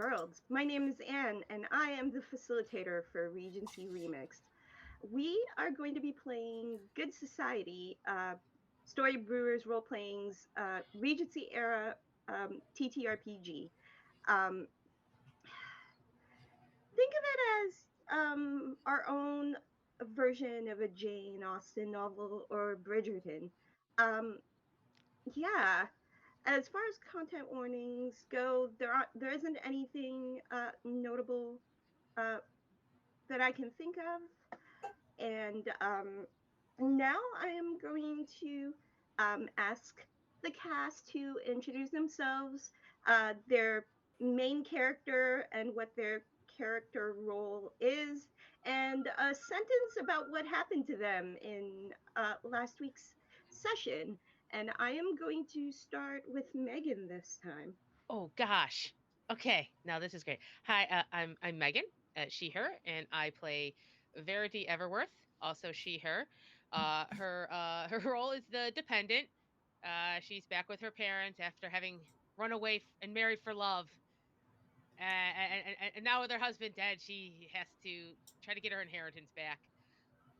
worlds. My name is Anne, and I am the facilitator for Regency Remixed. We are going to be playing Good Society, Story Brewers role playing's Regency era TTRPG. Um, think of it as our own version of a Jane Austen novel or Bridgerton. Um, yeah, as far as content warnings go, there isn't anything notable uh, that I can think of. And now I am going to ask the cast to introduce themselves, their main character, and what their character role is, and a sentence about what happened to them in last week's session. And I am going to start with Megan this time. Oh gosh. Okay, now this is great. Hi, I'm Megan, she her, and I play Verity Everworth, also she her. Her role is the dependent. She's back with her parents after having run away and married for love. And now with her husband dead, she has to try to get her inheritance back.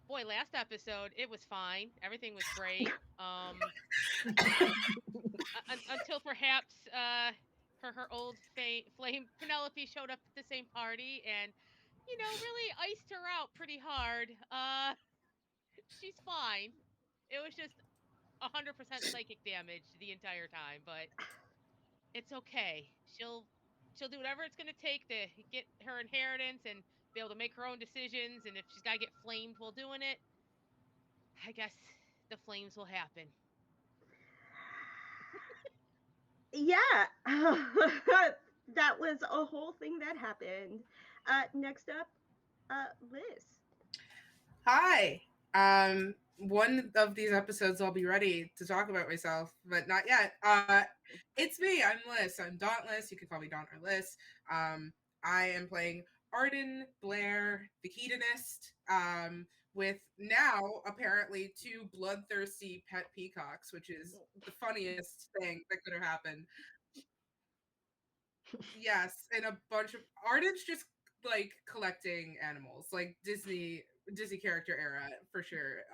Boy, last episode it was fine. Everything was great. Until perhaps her old flame Penelope showed up at the same party and really iced her out pretty hard. She's fine. It was just 100% psychic damage the entire time, but it's okay. She'll do whatever it's gonna take to get her inheritance and be able to make her own decisions. And if she's gotta get flamed while doing it, I guess the flames will happen. Yeah, that was a whole thing that happened. Next up, Liz. Hi. One of these episodes I'll be ready to talk about myself, but not yet. It's me. I'm Liz. I'm Dauntless. You can call me Daunt or Liz. I am playing Arden Blair, the hedonist, with now apparently two bloodthirsty pet peacocks, which is the funniest thing that could have happened. Yes, and a bunch of Arden's just like collecting animals, like Disney character era for sure.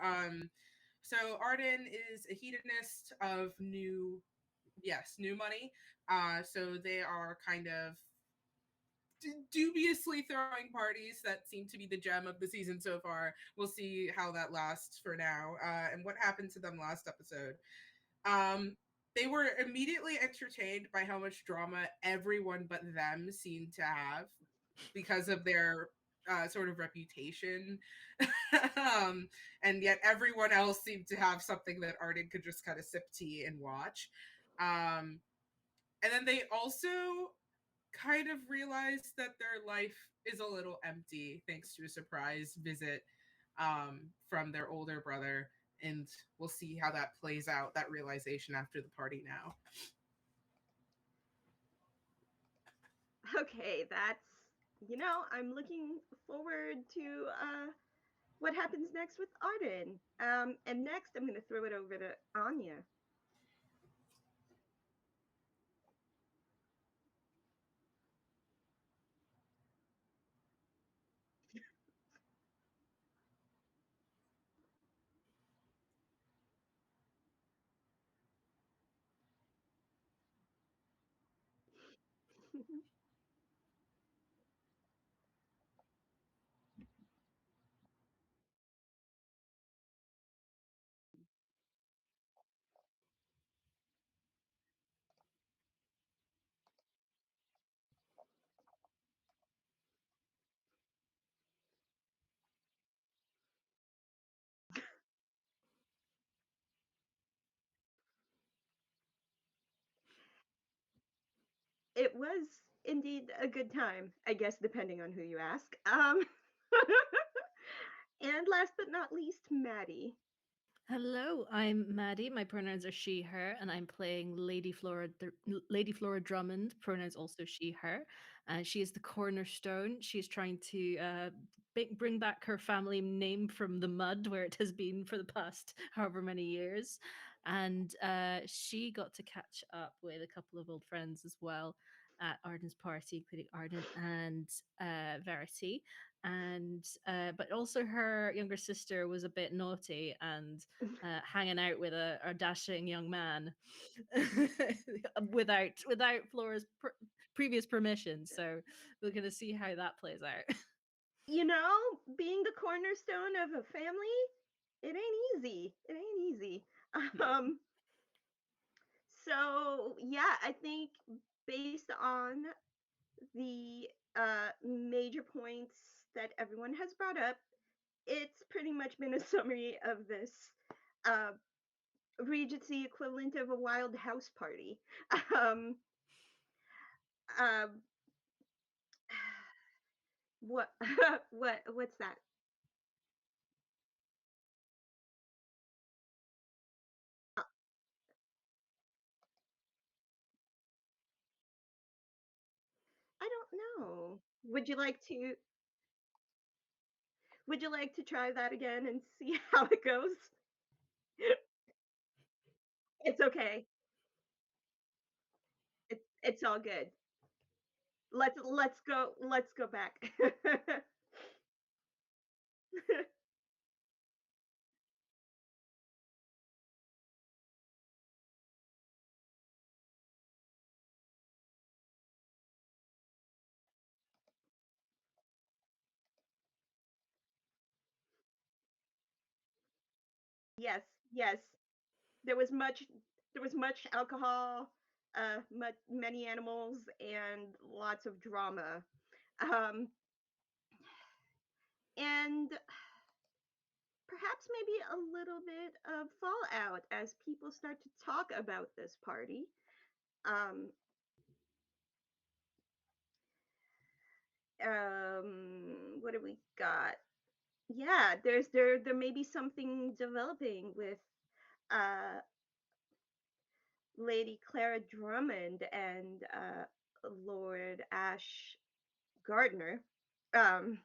So Arden is a hedonist of new money. So they are kind of dubiously throwing parties that seem to be the gem of the season so far. We'll see how that lasts for now, and what happened to them last episode. Um, they were immediately entertained by how much drama everyone but them seemed to have because of their sort of reputation. And yet everyone else seemed to have something that Arden could just kind of sip tea and watch. Um, and then they also kind of realized that their life is a little empty thanks to a surprise visit from their older brother. And we'll see how that plays out, that realization after the party now. Okay, I'm looking forward to what happens next with Arden. And next, I'm going to throw it over to Anya. It was indeed a good time, I guess, depending on who you ask. And last but not least, Maddie. Hello, I'm Maddie. My pronouns are she, her, and I'm playing Lady Flora Drummond. Pronouns also she, her. She is the cornerstone. She's trying to bring back her family name from the mud where it has been for the past however many years. And she got to catch up with a couple of old friends as well. at Arden's party, including Arden and Verity. And but also her younger sister was a bit naughty and hanging out with a dashing young man without Flora's previous permission. So we're gonna see how that plays out. You know, being the cornerstone of a family, it ain't easy. It ain't easy. No. Um, so yeah, I think based on the major points that everyone has brought up, it's pretty much been a summary of this uh, Regency equivalent of a wild house party. Um, um, what what's that? I don't know. Would you like to try that again and see how it goes? It's okay. It's all good. Let's go back. Yes, yes. There was much there was much alcohol, many animals, and lots of drama. Um, and perhaps maybe a little bit of fallout as people start to talk about this party. Um, what do we got? Yeah, there may be something developing with uh, Lady Clara Drummond and Lord Ash Gardner. Um,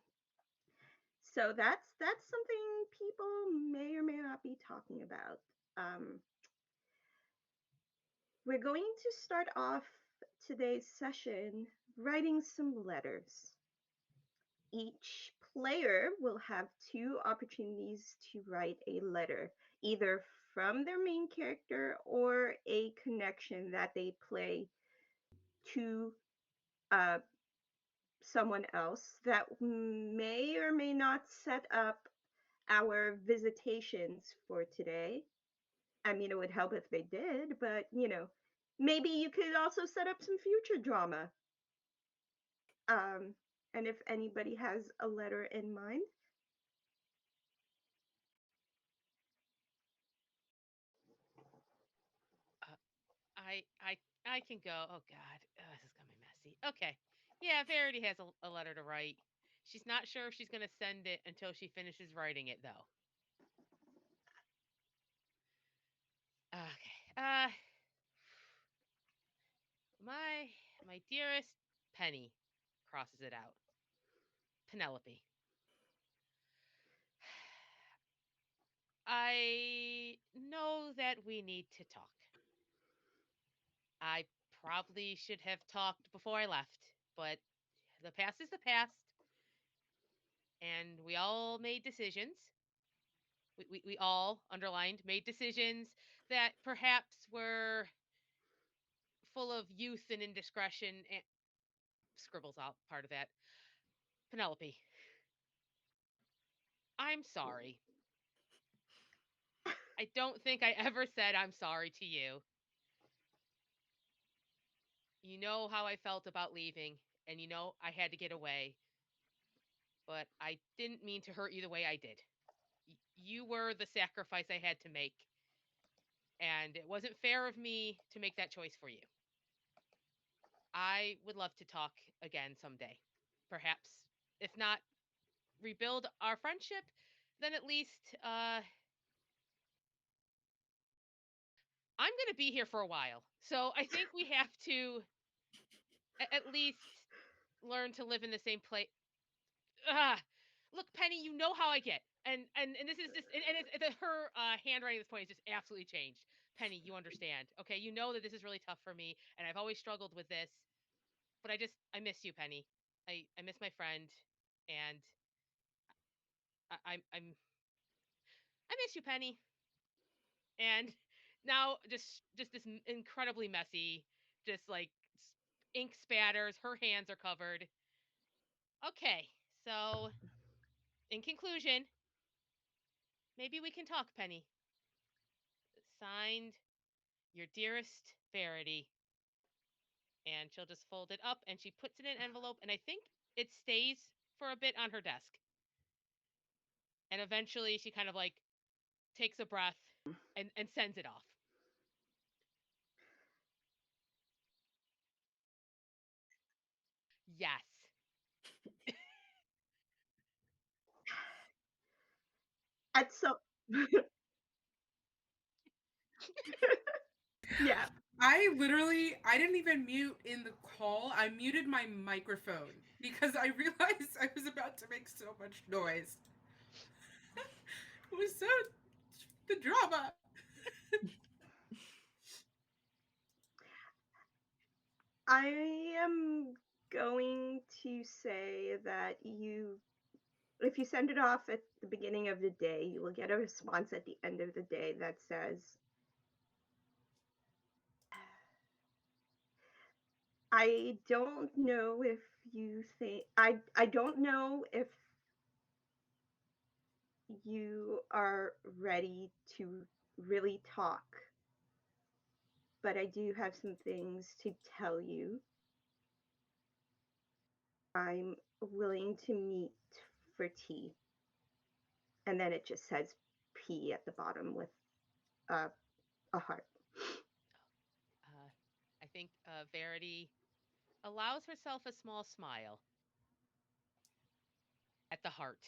so that's something people may or may not be talking about. Um, we're going to start off today's session writing some letters. Each player will have two opportunities to write a letter, either from their main character or a connection that they play to uh, someone else that may or may not set up our visitations for today. I mean, it would help if they did, but maybe you could also set up some future drama. Um, and if anybody has a letter in mind, Uh, I can go. Oh God, this is gonna be messy. Okay, yeah, Verity has a letter to write. She's not sure if she's gonna send it until she finishes writing it, though. Okay. My my dearest Penny crosses it out. Penelope. I know that we need to talk. I probably should have talked before I left, but the past is the past, and we all made decisions. We all, underlined, made decisions that perhaps were full of youth and indiscretion, and scribbles out part of that. Penelope, I'm sorry. I don't think I ever said I'm sorry to you. You know how I felt about leaving, and you know I had to get away, but I didn't mean to hurt you the way I did. You were the sacrifice I had to make, and it wasn't fair of me to make that choice for you. I would love to talk again someday. Perhaps, if not rebuild our friendship, then at least I'm going to be here for a while. So I think we have to at least learn to live in the same place. Ah, look, Penny, you know how I get, and this is just her handwriting at this point is just absolutely changed. Penny, you understand, okay? You know that this is really tough for me, and I've always struggled with this. but I miss you, Penny. I miss my friend, and I'm I miss you, Penny. And now just this incredibly messy, just like ink spatters. Her hands are covered. Okay, so in conclusion, maybe we can talk, Penny. Signed, your dearest Verity. And she'll just fold it up and she puts it in an envelope, and I think it stays for a bit on her desk. And eventually she kind of like takes a breath and sends it off. Yes. At so yeah. I didn't even mute in the call. I muted my microphone because I realized I was about to make so much noise. It was so the drama. I am going to say that if you send it off at the beginning of the day, you will get a response at the end of the day that says, I don't know if you think I don't know if you are ready to really talk, but I do have some things to tell you. I'm willing to meet for tea. And then it just says P at the bottom with uh, a heart. Uh, I think Verity allows herself a small smile at the heart.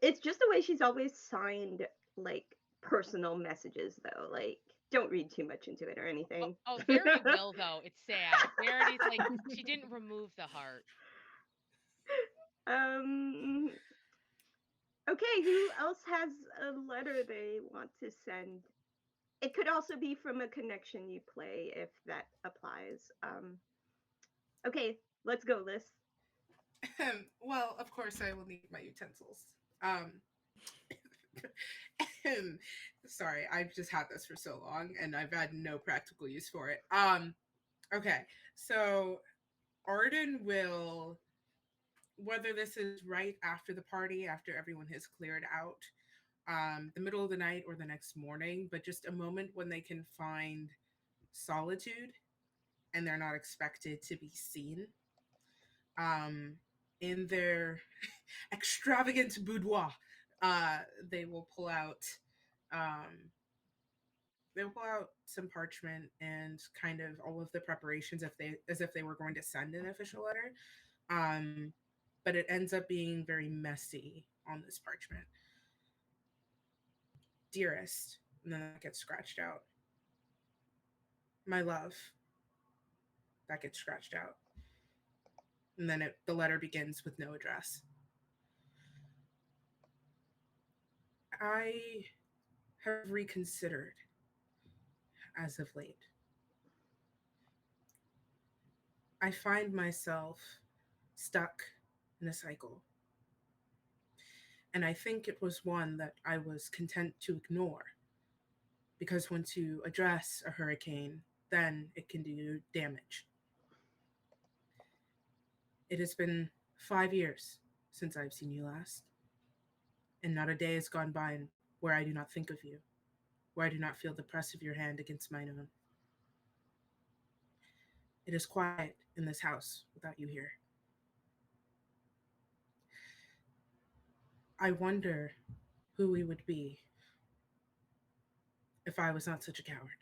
It's just the way she's always signed like personal messages though. Like don't read too much into it or Oh, anything. oh, Verity will though. It's sad. Verity's like she didn't remove the heart. um okay, who else has a letter they want to send? It could also be from a connection you play if that applies. Okay, let's go, Liz. Well, of course, I will need my utensils. Sorry, I've just had this for so long and I've had no practical use for it. Okay, so Arden will, whether this is right after the party, after everyone has cleared out, the middle of the night or the next morning, but just a moment when they can find solitude and they're not expected to be seen. Um, in their extravagant boudoir, they will pull out um, they'll pull out some parchment and kind of all of the preparations if they as if they were going to send an official letter. Um, but it ends up being very messy on this parchment. Dearest, and then that gets scratched out. My love, that gets scratched out. And then the letter begins with no address. I have reconsidered as of late. I find myself stuck in a cycle. And I think it was one that I was content to ignore because when to address a hurricane, then it can do damage. It has been 5 years since I've seen you last, and not a day has gone by where I do not think of you, where I do not feel the press of your hand against mine own. It is quiet in this house without you here. I wonder who we would be if I was not such a coward.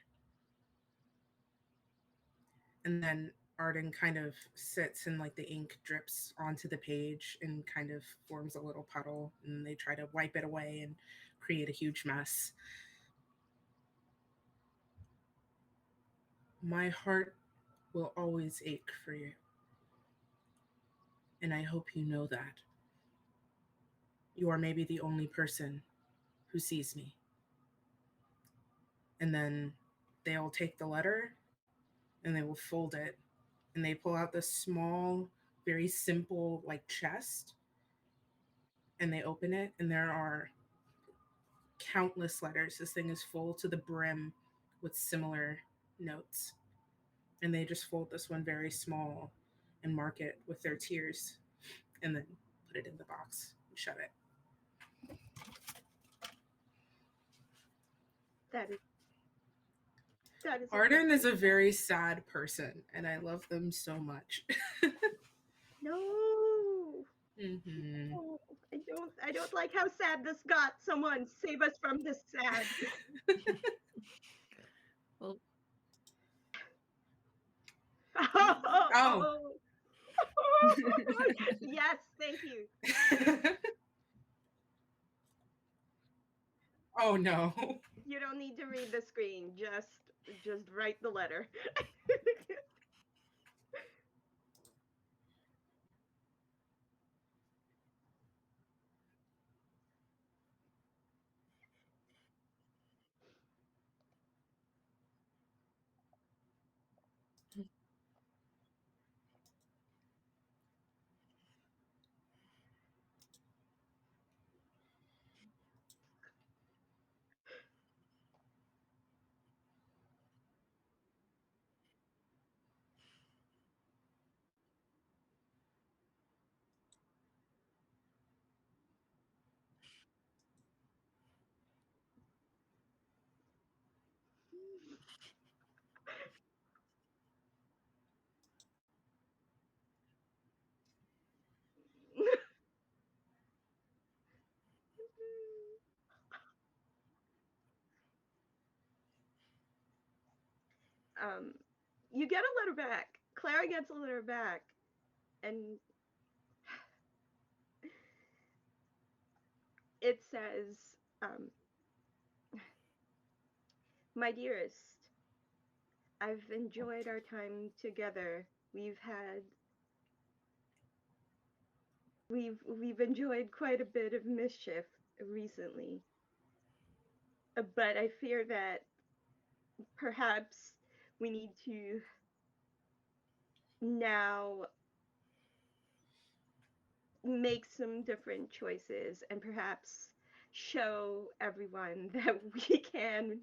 And then Arden kind of sits and like the ink drips onto the page and kind of forms a little puddle, and they try to wipe it away and create a huge mess. My heart will always ache for you, and I hope you know that. You are maybe the only person who sees me. And then they'll take the letter and they will fold it and they pull out this small, very simple like chest, and they open it, and there are countless letters. This thing is full to the brim with similar notes. And they just fold this one very small and mark it with their tears and then put it in the box and shut it. That is that is a Arden is perfectly a sad. very sad person, and I love them so much. No. hmm Oh, I don't like how sad this got. Someone save us from this sad. Well, Oh. Oh. Yes, thank you. Oh no. You don't need to read the screen. Just write the letter. um, you get a letter back. Clara gets a letter back, and it says, "My dearest, I've enjoyed our time together. We've enjoyed quite a bit of mischief recently, but I fear that perhaps we need to now make some different choices and perhaps show everyone that we can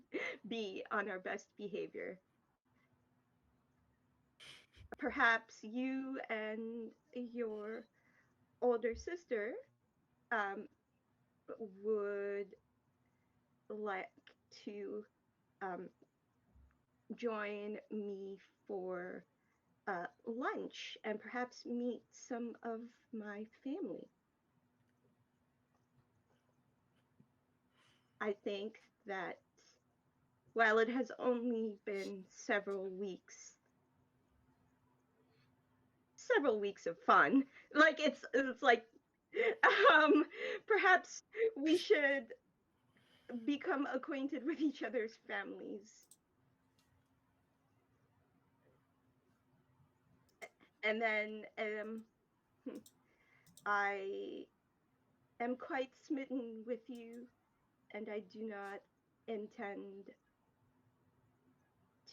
be on our best behavior. Perhaps you and your older sister um, would like to um, join me for lunch and perhaps meet some of my family. I think that while it has only been several weeks of fun, like it's like um, perhaps we should become acquainted with each other's families. And then I am quite smitten with you, and I do not intend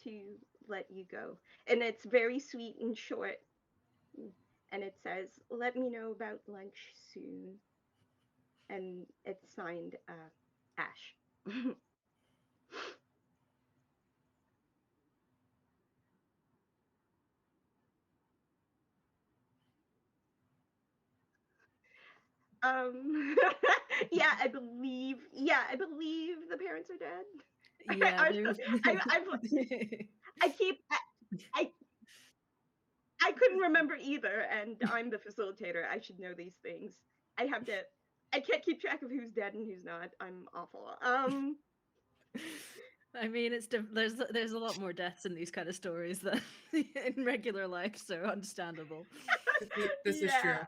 to let you go. And it's very sweet and short. And it says, "Let me know about lunch soon." And it's signed Ash. um, yeah, I believe the parents are dead. yeah, I, there's I keep I I couldn't remember either, and I'm the facilitator. I should know these things. I have to. I can't keep track of who's dead and who's not. I'm awful. I mean, there's a lot more deaths in these kind of stories than in regular life, so understandable. This is true.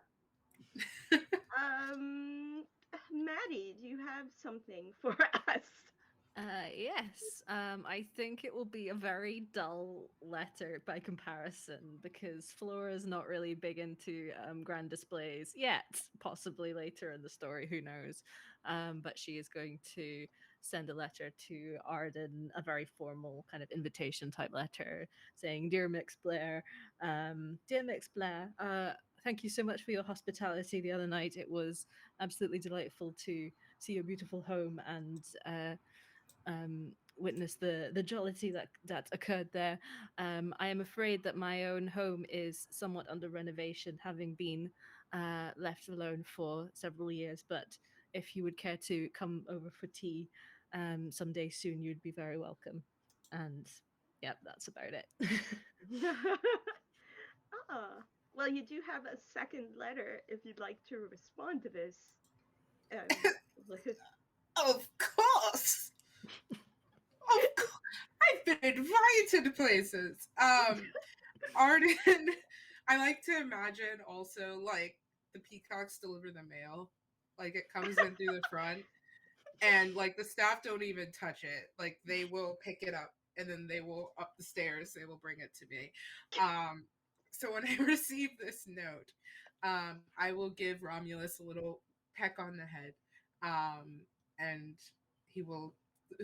Yeah. Um, Maddie, do you have something for us? Yes. I think it will be a very dull letter by comparison because Flora's not really big into grand displays yet. Possibly later in the story, who knows? But she is going to send a letter to Arden, a very formal kind of invitation type letter saying, "Dear Mix Blair, dear Mix Blair, thank you so much for your hospitality the other night. It was absolutely delightful to see your beautiful home and witness the jollity that occurred there. I am afraid that my own home is somewhat under renovation, having been left alone for several years. But if you would care to come over for tea someday soon, you'd be very welcome." And yeah, that's about it. Ah, well, you do have a second letter if you'd like to respond to this. Um, Of course. Of course. I've been invited places. Arden, I like to imagine also like the peacocks deliver the mail. Like it comes in through the front and like the staff don't even touch it. Like they will pick it up and then they will up the stairs, they will bring it to me. Um so when I receive this note, I will give Romulus a little peck on the head. Um and he will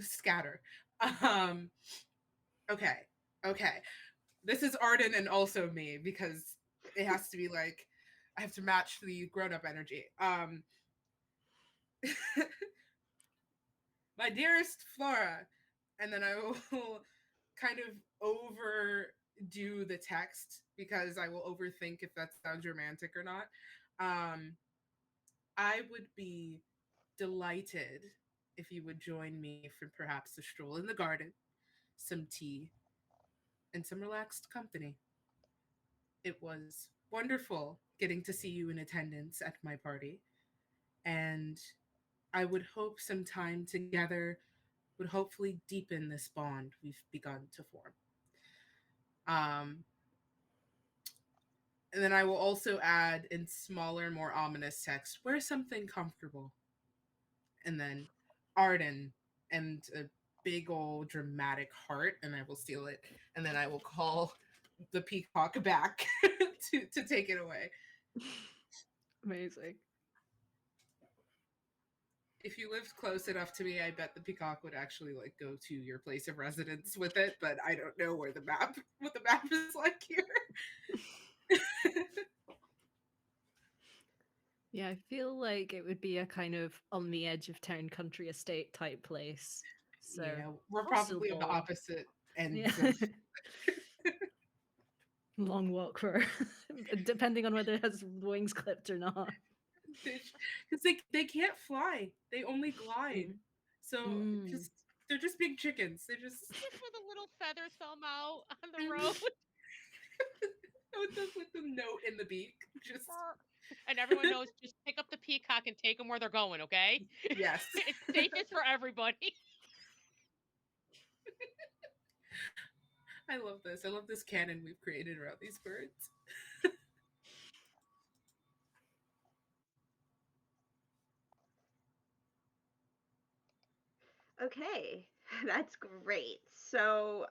scatter. Um okay. Okay. This is Arden and also me because it has to be like I have to match the grown-up energy. My dearest Flora, and then I will kind of overdo the text because I will overthink if that sounds romantic or not. Um, I would be delighted if you would join me for perhaps a stroll in the garden, some tea, and some relaxed company. It was wonderful getting to see you in attendance at my party, and I would hope some time together would hopefully deepen this bond we've begun to form. Um, and then I will also add in smaller, more ominous text, wear something comfortable. And then Arden and a big old dramatic heart, and I will steal it. And then I will call the peacock back to take it away. Amazing. If you lived close enough to me, I bet the peacock would actually like go to your place of residence with it, but I don't know where the map what the map is like here. Yeah, I feel like it would be a kind of on the edge of town country estate type place. So Yeah, we're probably on the possible. opposite Yeah. ends of Long walk for depending on whether it has wings clipped or not. because they can't fly. They only glide. Mm. So Mm. just they're just big chickens. They just Just with a little feather thumb out on the road. mhm, with the note in the beak. Just And everyone knows just pick up the peacock and take them where they're going, okay? yes. It's safest for everybody. I love this. I love this canon we've created around these birds. okay, that's great. So,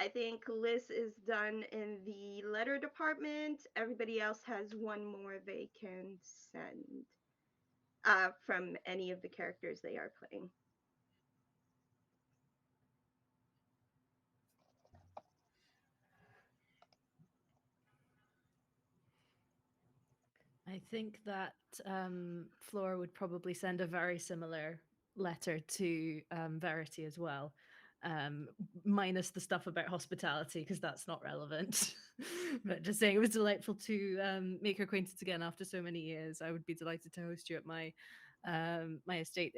I think Liz is done in the letter department. Everybody else has one more they can send from any of the characters they are playing. I think that Flora would probably send a very similar letter to Verity as well, um, minus the stuff about hospitality because that's not relevant. But just saying it was delightful to make your acquaintance again after so many years. I would be delighted to host you at my estate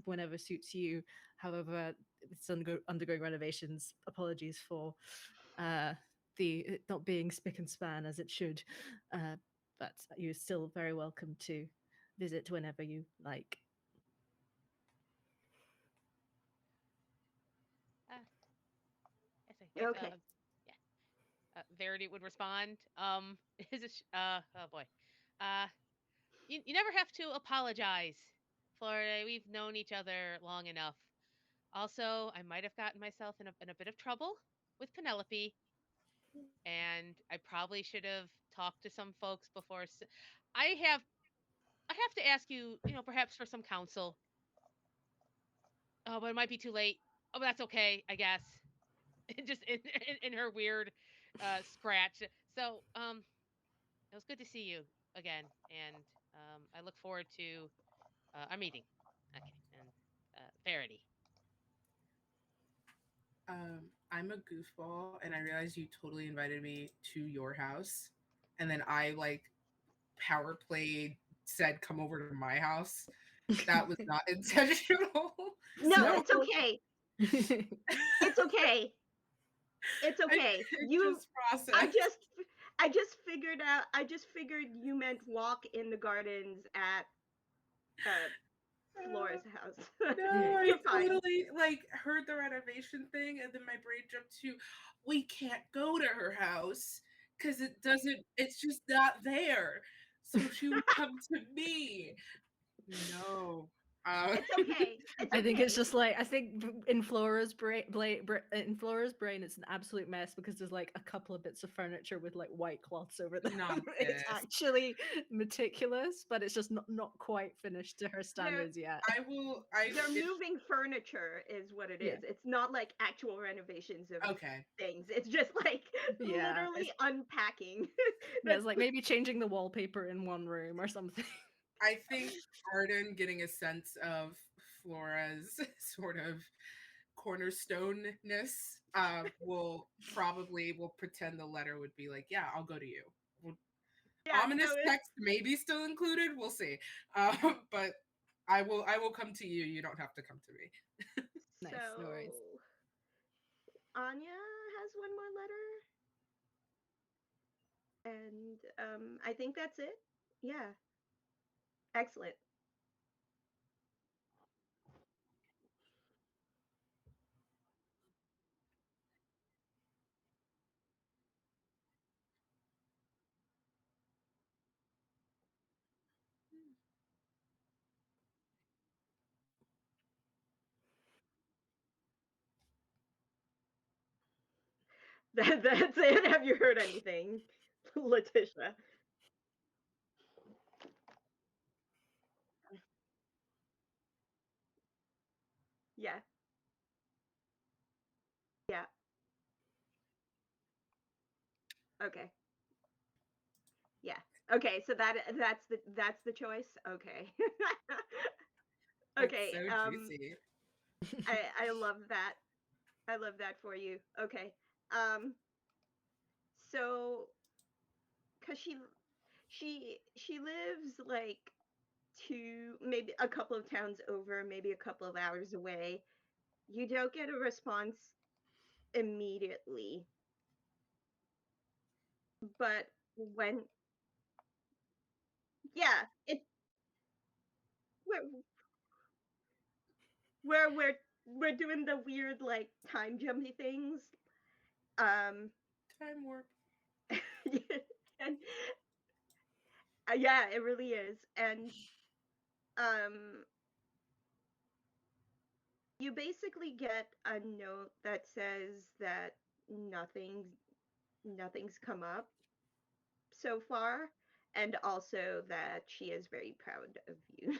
whenever suits you. However, it's undergoing renovations. Apologies for uh, the it not being spick and span as it should. Uh, but you're still very welcome to visit whenever you like. Uh, yes, Okay. yeah. Verity would respond. Is it? Oh boy. Uh, you never have to apologize, Florida. We've known each other long enough. Also, I might have gotten myself in a bit of trouble with Penelope, and I probably should have talked to some folks before. I have I have to ask you, perhaps for some counsel. Oh, but it might be too late. Oh, but that's okay, I guess. Just in her weird scratch. So, it was good to see you again, and I look forward to our meeting. Okay, and Verity. I'm a goofball, and I realized you totally invited me to your house, and then I like power played said come over to my house. That was not intentional. No, So it's okay. It's okay. It's I okay. didn't You just I process. just I just figured out I just figured you meant walk in the gardens at uh Uh, Flora's house. no, I You're fine. totally like heard the renovation thing, and then my brain jumped to, we can't go to her house because it doesn't. It's just not there. So she would come to me. No. Uh, It's okay. It's I think it's okay. just like in Flora's in Flora's brain, it's an absolute mess because there's like a couple of bits of furniture with like white cloths over them. not It's this. actually meticulous, but it's just not quite finished to her They're standards yet. I will. I. they're It, moving furniture is what it Yeah, is. It's not like actual renovations of okay. things. It's just like yeah. literally unpacking. Yeah, That's it's like maybe changing the wallpaper in one room or something. I think Arden getting a sense of Flora's sort of cornerstoneness will pretend the letter would be like, yeah, I'll go to you. Well, yeah, no, ominous it's text maybe still included. We'll see. But I will come to you. You don't have to come to me. Nice, no worries. so Anya has one more letter, and I think that's it. Yeah, excellent. That's it. Have you heard anything, Letitia? Yeah, yeah. Okay, yeah. Okay, so that's the choice. Okay, That's okay. so juicy. I love that. I love that for you. Okay. Um, so because she lives like two, maybe a couple of towns over, maybe a couple of hours away. You don't get a response immediately, but when yeah, it we're we're doing the weird like time jumpy things. Um, Time warp. and yeah, it really is. And um, you basically get a note that says that nothing's come up so far, and also that she is very proud of you.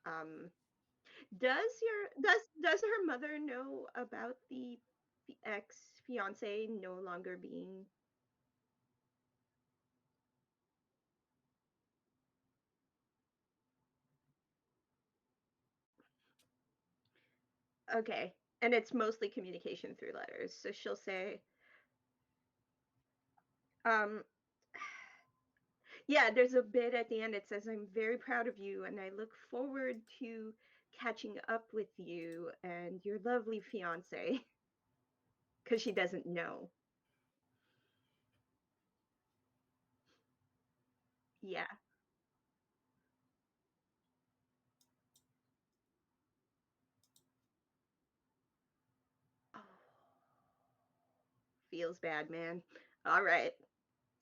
Um, does her mother know about the ex fiance no longer being okay? And it's mostly communication through letters. So she'll say, um, yeah, there's a bit at the end. It says, "I'm very proud of you, and I look forward to catching up with you and your lovely fiance." Because she doesn't know. Yeah. Oh, feels bad, man. All right.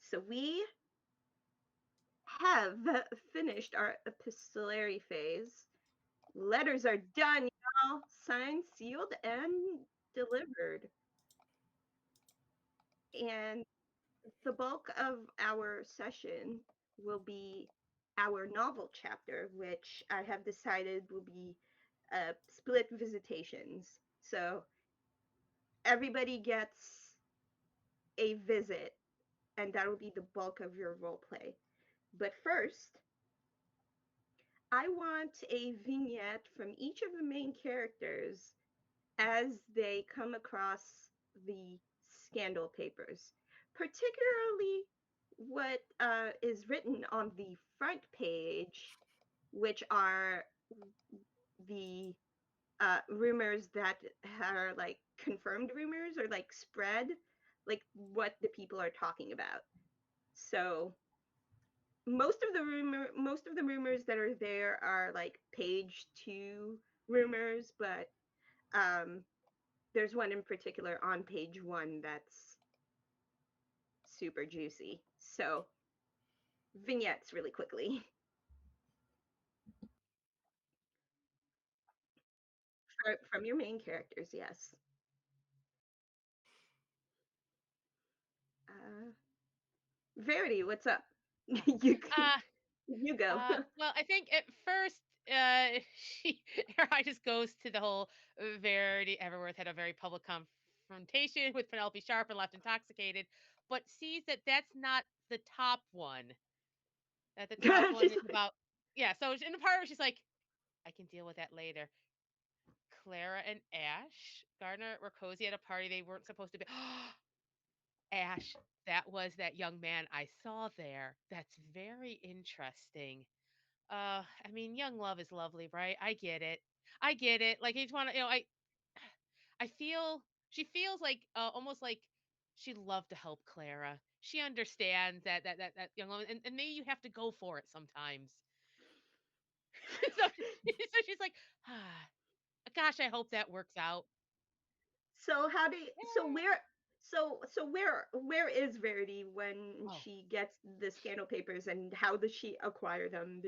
So we have finished our epistolary phase. Letters are done, y'all. Signed, sealed, and delivered. And the bulk of our session will be our novel chapter, which I have decided will be split visitations. So everybody gets a visit, and that will be the bulk of your role play. But first, I want a vignette from each of the main characters as they come across the scandal papers, particularly what is written on the front page, which are the rumors that are like confirmed rumors or like spread, like what the people are talking about. So most of the rumors that are there are like page 2 rumors, but um there's one in particular on page 1 that's super juicy. So vignettes really quickly from your main characters. Yes. uh Verity, what's up? Oh. you Uh, you go. well, I think at first, she her eye just goes to the whole Verity Everworth had a very public confrontation with Penelope Sharp and left intoxicated, but sees that that's not the top one. That the top one She's is like, about, yeah. So in the part where she's like, I can deal with that later. Clara and Ash Gardner were cozy at a party they weren't supposed to be. Ash, that was that young man I saw there. That's very interesting. I mean, young love is lovely, right? I get it. I get it. Like, each one, I feel she feels like almost like she'd love to help Clara. She understands that young woman, and maybe you have to go for it sometimes. So she's like, ah, gosh, I hope that works out. so how do you, so Yeah. where where is Verity when Oh, she gets the scandal papers, and how does she acquire them?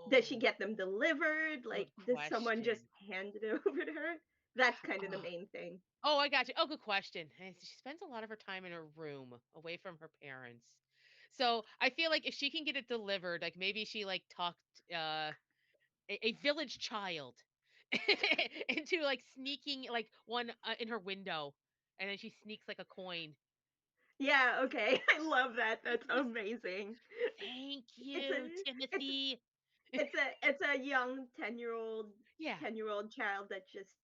Does she oh, get them delivered? Like, good does someone just question. hand it over to her? That's kind of the Oh, main thing. oh, I got you. Oh, good question. She spends a lot of her time in her room, away from her parents. So I feel like if she can get it delivered, like maybe she like talked uh a village child into like sneaking like one in her window, and then she sneaks like a coin. Yeah, okay. I love that. That's Just, amazing. thank It's a you, it's Timothy. it's a young 10-year-old Yeah, 10-year-old child that just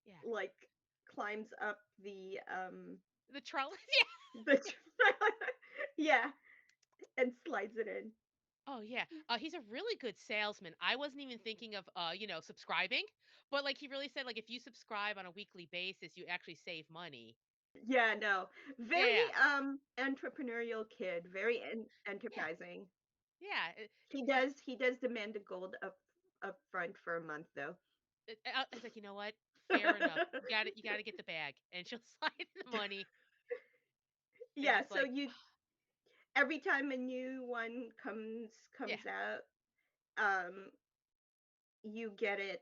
yeah. like climbs up The trellis. the yeah, and slides it in. Oh yeah. He's a really good salesman. I wasn't even thinking of subscribing, but like he really said like if you subscribe on a weekly basis, you actually save money. Yeah, no. Yeah, Very yeah. entrepreneurial kid, very Yeah. enterprising. Yeah. He does demand a gold up front for a month though. I was like, "You know what? Fair enough. You got to get the bag." And she'll slide the money and Yeah, just so like, you every time a new one yeah. comes out, um you get it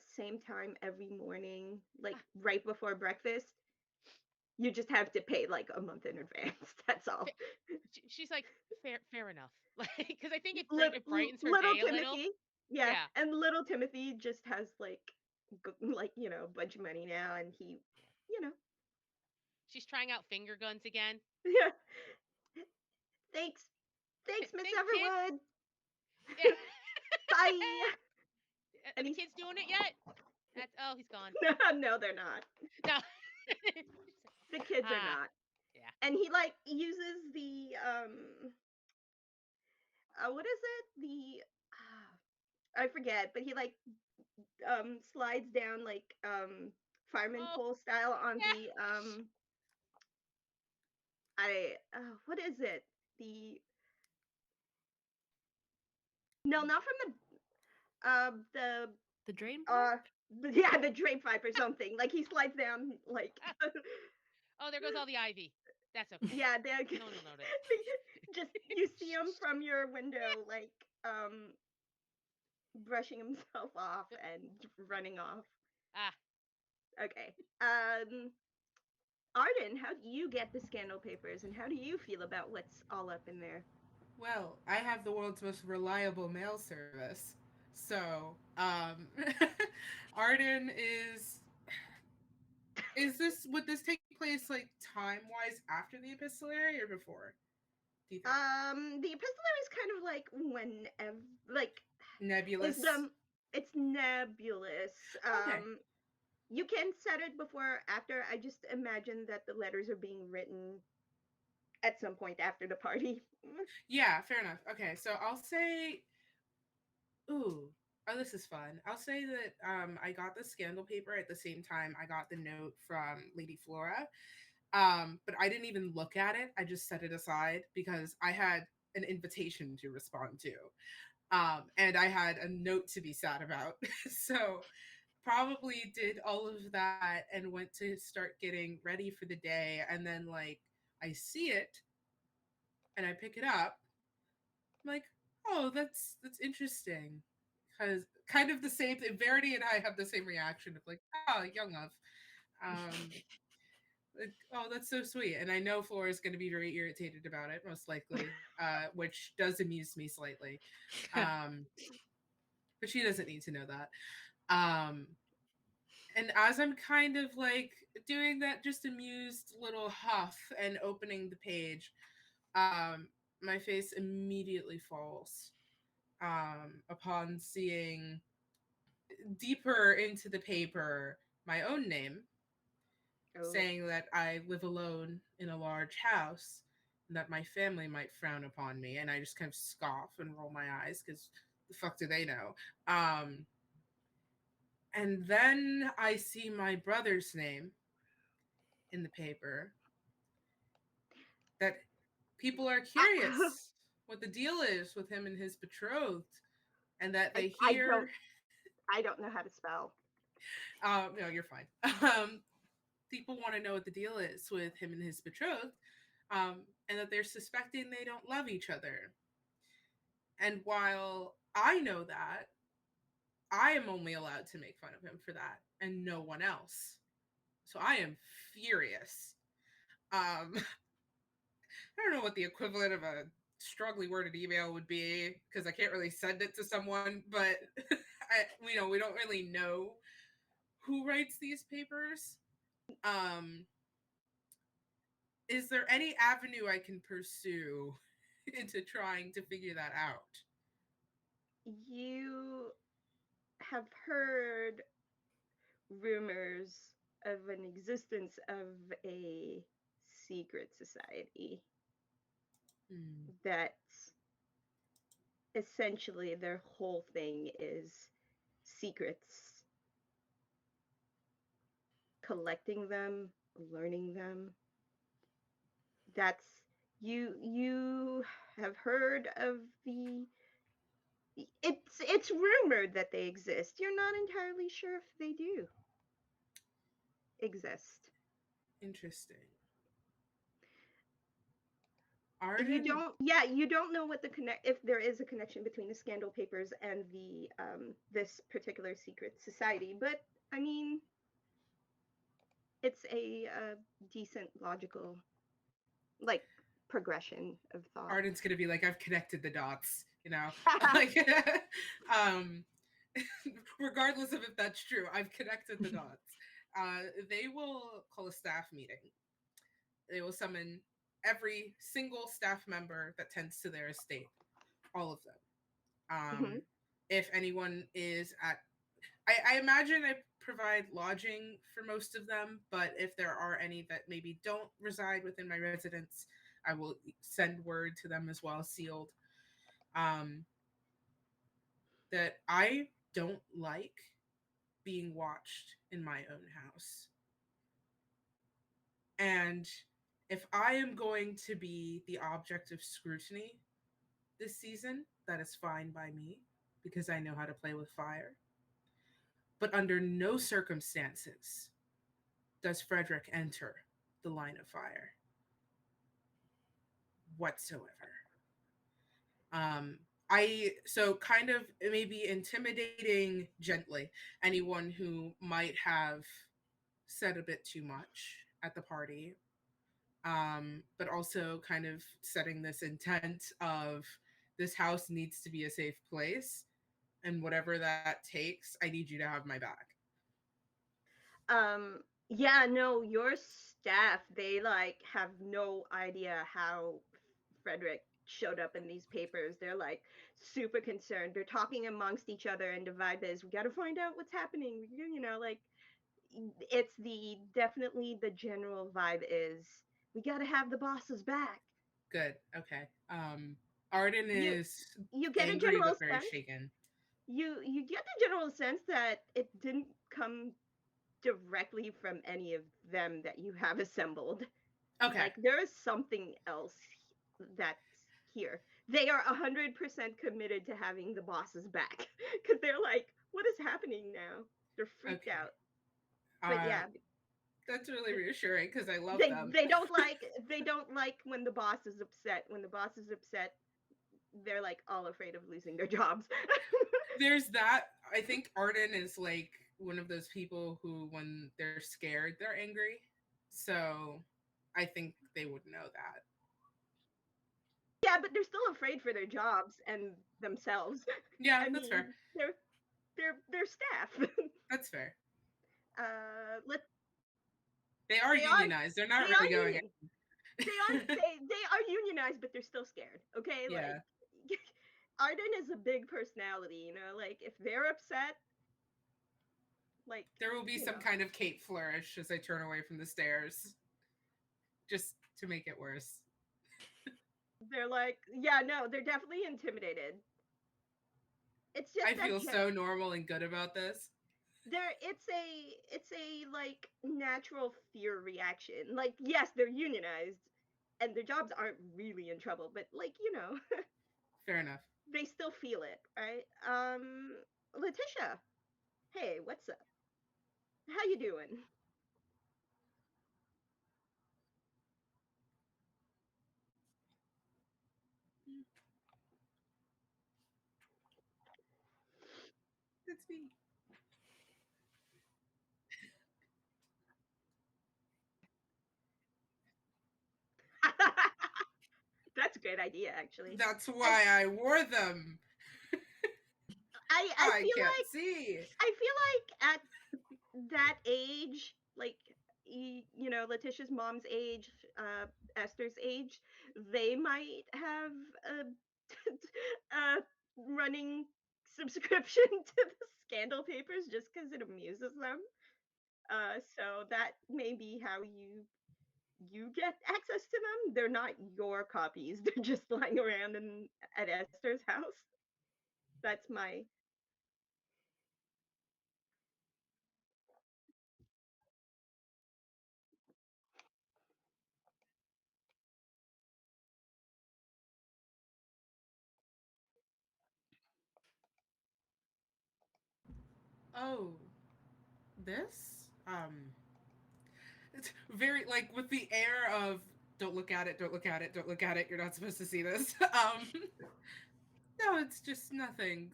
same time every morning, like Ah, right before breakfast. You just have to pay like a month in advance. That's all. fa- she's like, "Fair enough." Like cuz I think it Little, brightens her little day a little. Timothy, yeah, Yeah. and little Timothy just has like like a bunch of money now, and he, you know, She's trying out finger guns again. yeah. Thanks, thanks, Miss Thanks, kid. Everwood. Yeah. Bye. Are And the he's kids doing it yet? That's Oh, he's gone. no, they're not. No. The kids are Ah, not. yeah. And he like uses the what is it? The I forget, but he like slides down like fireman Oh, pole style on yeah. the I what is it? The no, not from the The drain uh pipe? yeah, the drape pipe or something. Like he slides down like Ah, oh, there goes all the ivy. That's okay. yeah, they No one will notice. just you see him Shh. from your window like brushing himself off Yep. and running off. Ah, Okay. Arden, how do you get the scandal papers, and how do you feel about what's all up in there? Well, I have the world's most reliable mail service. So, Arden is this would this take place like time-wise after the epistolary or before? Do you think? The epistolary is kind of like whenever, like, is Nebulous. the it's nebulous. Okay. You can set it before or after. I just imagine that the letters are being written at some point after the party. Yeah, fair enough. Okay, so I'll say ooh, oh, this is fun. I'll say that I got the scandal paper at the same time I got the note from Lady Flora. But I didn't even look at it. I just set it aside because I had an invitation to respond to. And I had a note to be sad about. So probably did all of that and went to start getting ready for the day. And then like I see it and I pick it up. I'm like, oh, that's interesting. Because kind of the same thing. Verity and I have the same reaction of like, oh, young love. Um, like, oh, that's so sweet. And I know Flora is going to be very irritated about it, most likely, which does amuse me slightly. Um, but she doesn't need to know that. Um, and as I'm kind of like doing that just amused little huff and opening the page, um, my face immediately falls upon seeing deeper into the paper my own name, Oh. saying that I live alone in a large house and that my family might frown upon me. And I just kind of scoff and roll my eyes because the fuck do they know? Um, and then I see my brother's name in the paper, that people are I, curious what the deal is with him and his betrothed, and that I they I hear, don't I don't know how to spell. no, you're fine. People want to know what the deal is with him and his betrothed, and that they're suspecting they don't love each other. And while I know that, I am only allowed to make fun of him for that and no one else. So I am furious. I don't know what the equivalent of a strongly worded email would be because I can't really send it to someone, but we don't really know who writes these papers. Um, is there any avenue I can pursue into trying to figure that out? You have heard rumors of an existence of a secret society Hmm. that essentially their whole thing is secrets, collecting them, learning them. That's you have heard of the it's rumored that they exist. You're not entirely sure if they do exist. Interesting. You Arden don't, yeah, you don't know what the connect, if there is a connection between the scandal papers and the this particular secret society, but I mean, it's a decent logical, like, progression of thought. Arden's gonna be like, I've connected the dots, you know? Like um regardless of if that's true, I've connected the dots. They will call a staff meeting. They will summon every single staff member that tends to their estate, all of them. Mhm. If anyone is at, I imagine I provide lodging for most of them, but if there are any that maybe don't reside within my residence, I will send word to them as well, sealed. Um, that I don't like being watched in my own house. And if I am going to be the object of scrutiny this season, that is fine by me because I know how to play with fire. But under no circumstances does Frederick enter the line of fire whatsoever. I so kind of maybe intimidating gently anyone who might have said a bit too much at the party, but also kind of setting this intent of this house needs to be a safe place, and whatever that takes, I need you to have my back. Yeah, no, your staff, they like have no idea how Frederick showed up in these papers. They're like super concerned. They're talking amongst each other, and the vibe is we got to find out what's happening. Like it's the definitely the general vibe is we got to have the bosses back. Good. Okay. Arden You is you get a angry general but very sense. shaken. You get the general sense that it didn't come directly from any of them that you have assembled. Okay. Like there is something else that's here. They are 100% committed to having the bosses back because they're like, what is happening now? They're freaked Okay. out. But Uh, yeah, that's really reassuring because I love they them. they don't like they don't like when the boss is upset. When the boss is upset, they're like all afraid of losing their jobs. There's that. I think Arden is like one of those people who, when they're scared, they're angry. So I think they would know that. Yeah, but they're still afraid for their jobs and themselves. Yeah, I that's fair. mean, they're staff. That's fair. Let They are they are unionized. They're not they really are going. union. They are unionized, but they're still scared. Okay, Yeah. like Arden is a big personality. Like if they're upset, like There will be you some know, kind of Kate flourish as I turn away from the stairs, just to make it worse. they're like, yeah, no, they're definitely intimidated. It's I just that feel so normal and good about this. it's a like natural fear reaction. Like yes, they're unionized and their jobs aren't really in trouble, but like Fair enough. they still feel it, right? Letitia, hey, what's up? How you doing? That's me. That's a great idea, actually. That's I why I wore them. I I feel can't like see. I feel like at that age, like Letitia's mom's age, Esther's age, they might have a, a running subscription to the scandal papers just because it amuses them. So that may be how you get access to them. They're not your copies. They're just lying around at Esther's house. That's my Oh, this? It's very like with the air of don't look at it, don't look at it, don't look at it. You're not supposed to see this. No, it's just nothing.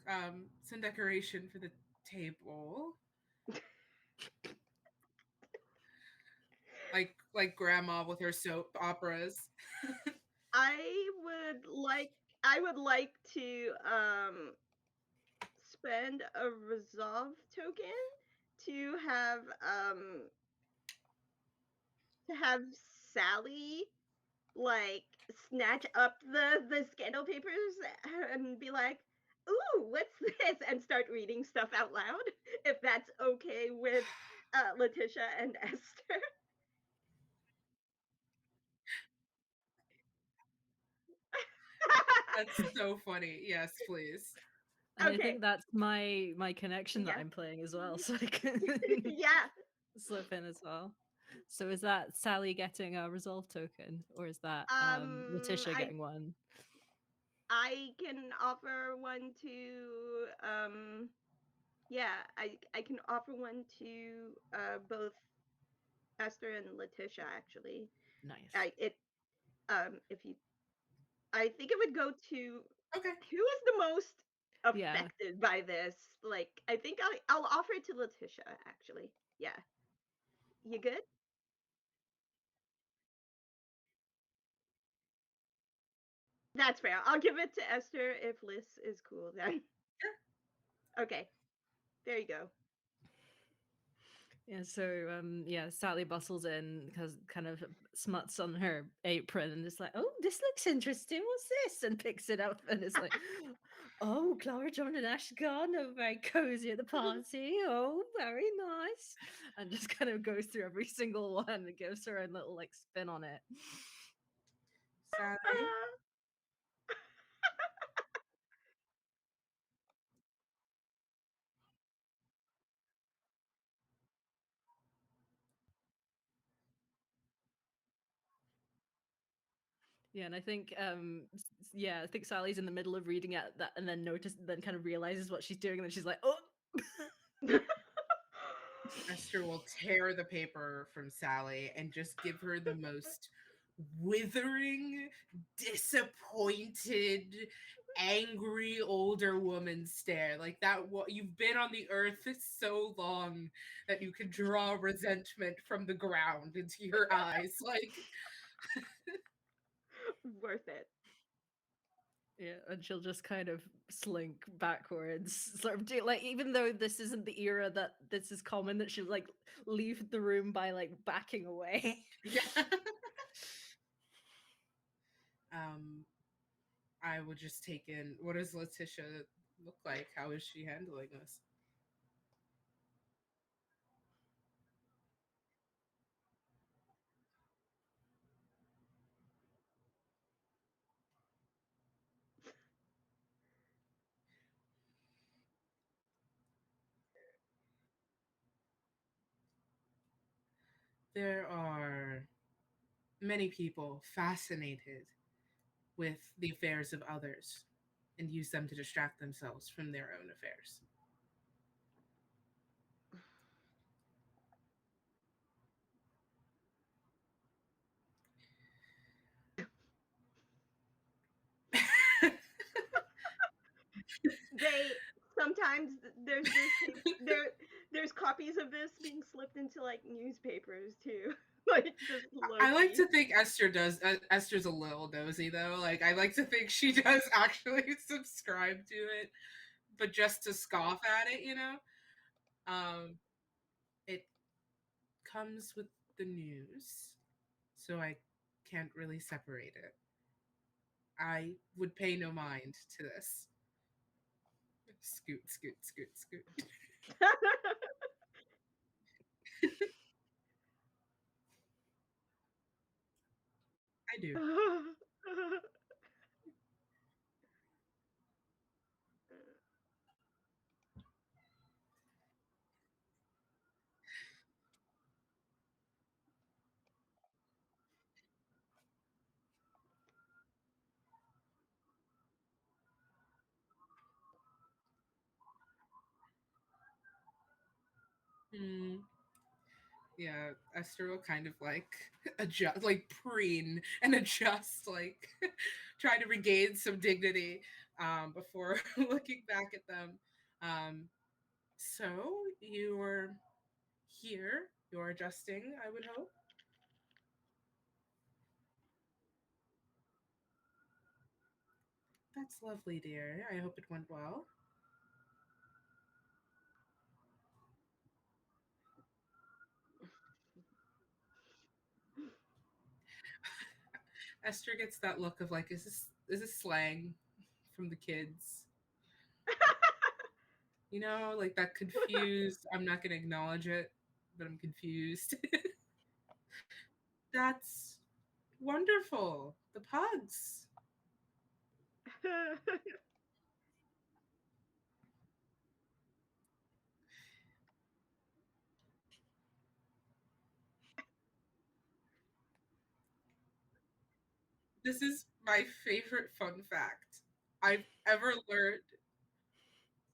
Some decoration for the table, like grandma with her soap operas. I would like to spend a resolve token to have Sally like snatch up the scandal papers and be like, "Ooh, what's this?" and start reading stuff out loud if that's okay with Letitia and Esther. That's so funny. Yes, please. And I Okay, think that's my connection that yeah. I'm playing as well, so I can Yeah. slip in as well. So is that Sally getting a resolve token, or is that Letitia I getting one? I can offer one to yeah, I can offer one to both Esther and Letitia actually. Nice. I it if you I think it would go to Okay. who is the most Yeah. affected by this. Like I think I'll offer it to Letitia actually. Yeah. You good? That's fair. I'll give it to Esther if Liz is cool then. Sure. Okay, there you go. Yeah, so yeah, Sally bustles in because kind of smuts on her apron and is like, "Oh, this looks interesting. What's this?" And picks it up and is like, "Oh, Clara, John, and Ash gone. Oh, very cozy at the party. Oh, very nice." And just kind of goes through every single one and gives her a little like spin on it. Sally, Yeah, and I think yeah, I think Sally's in the middle of reading it that and then kind of realizes what she's doing and then she's like, "Oh." Esther will tear the paper from Sally and just give her the most withering, disappointed, angry older woman stare. Like that, what you've been on the earth so long that you can draw resentment from the ground into your eyes. Like, Worth it. Yeah, and she'll just kind of slink backwards, sort of do like even though this isn't the era that this is common, that she'll like leave the room by like backing away. yeah. um, I would just take in what does Letitia look like? How is she handling this? There are many people fascinated with the affairs of others and use them to distract themselves from their own affairs. They sometimes there's copies of this being slipped into like newspapers too, like just low I like key. to think Esther does. Esther's a little nosy though. Like I like to think she does actually subscribe to it, but just to scoff at it, you know. Um, it comes with the news, so I can't really separate it. I would pay no mind to this. Scoot, scoot, scoot, scoot. I do. Hmm. Yeah, Esther will kind of like adjust, like preen and adjust, like try to regain some dignity before looking back at them. Um, so you're here, you're adjusting, I would hope. That's lovely, dear. I hope it went well. Esther gets that look of like, is this slang from the kids? You know, like that confused. I'm not gonna acknowledge it, but I'm confused. That's wonderful. The pugs. This is my favorite fun fact I've ever learned.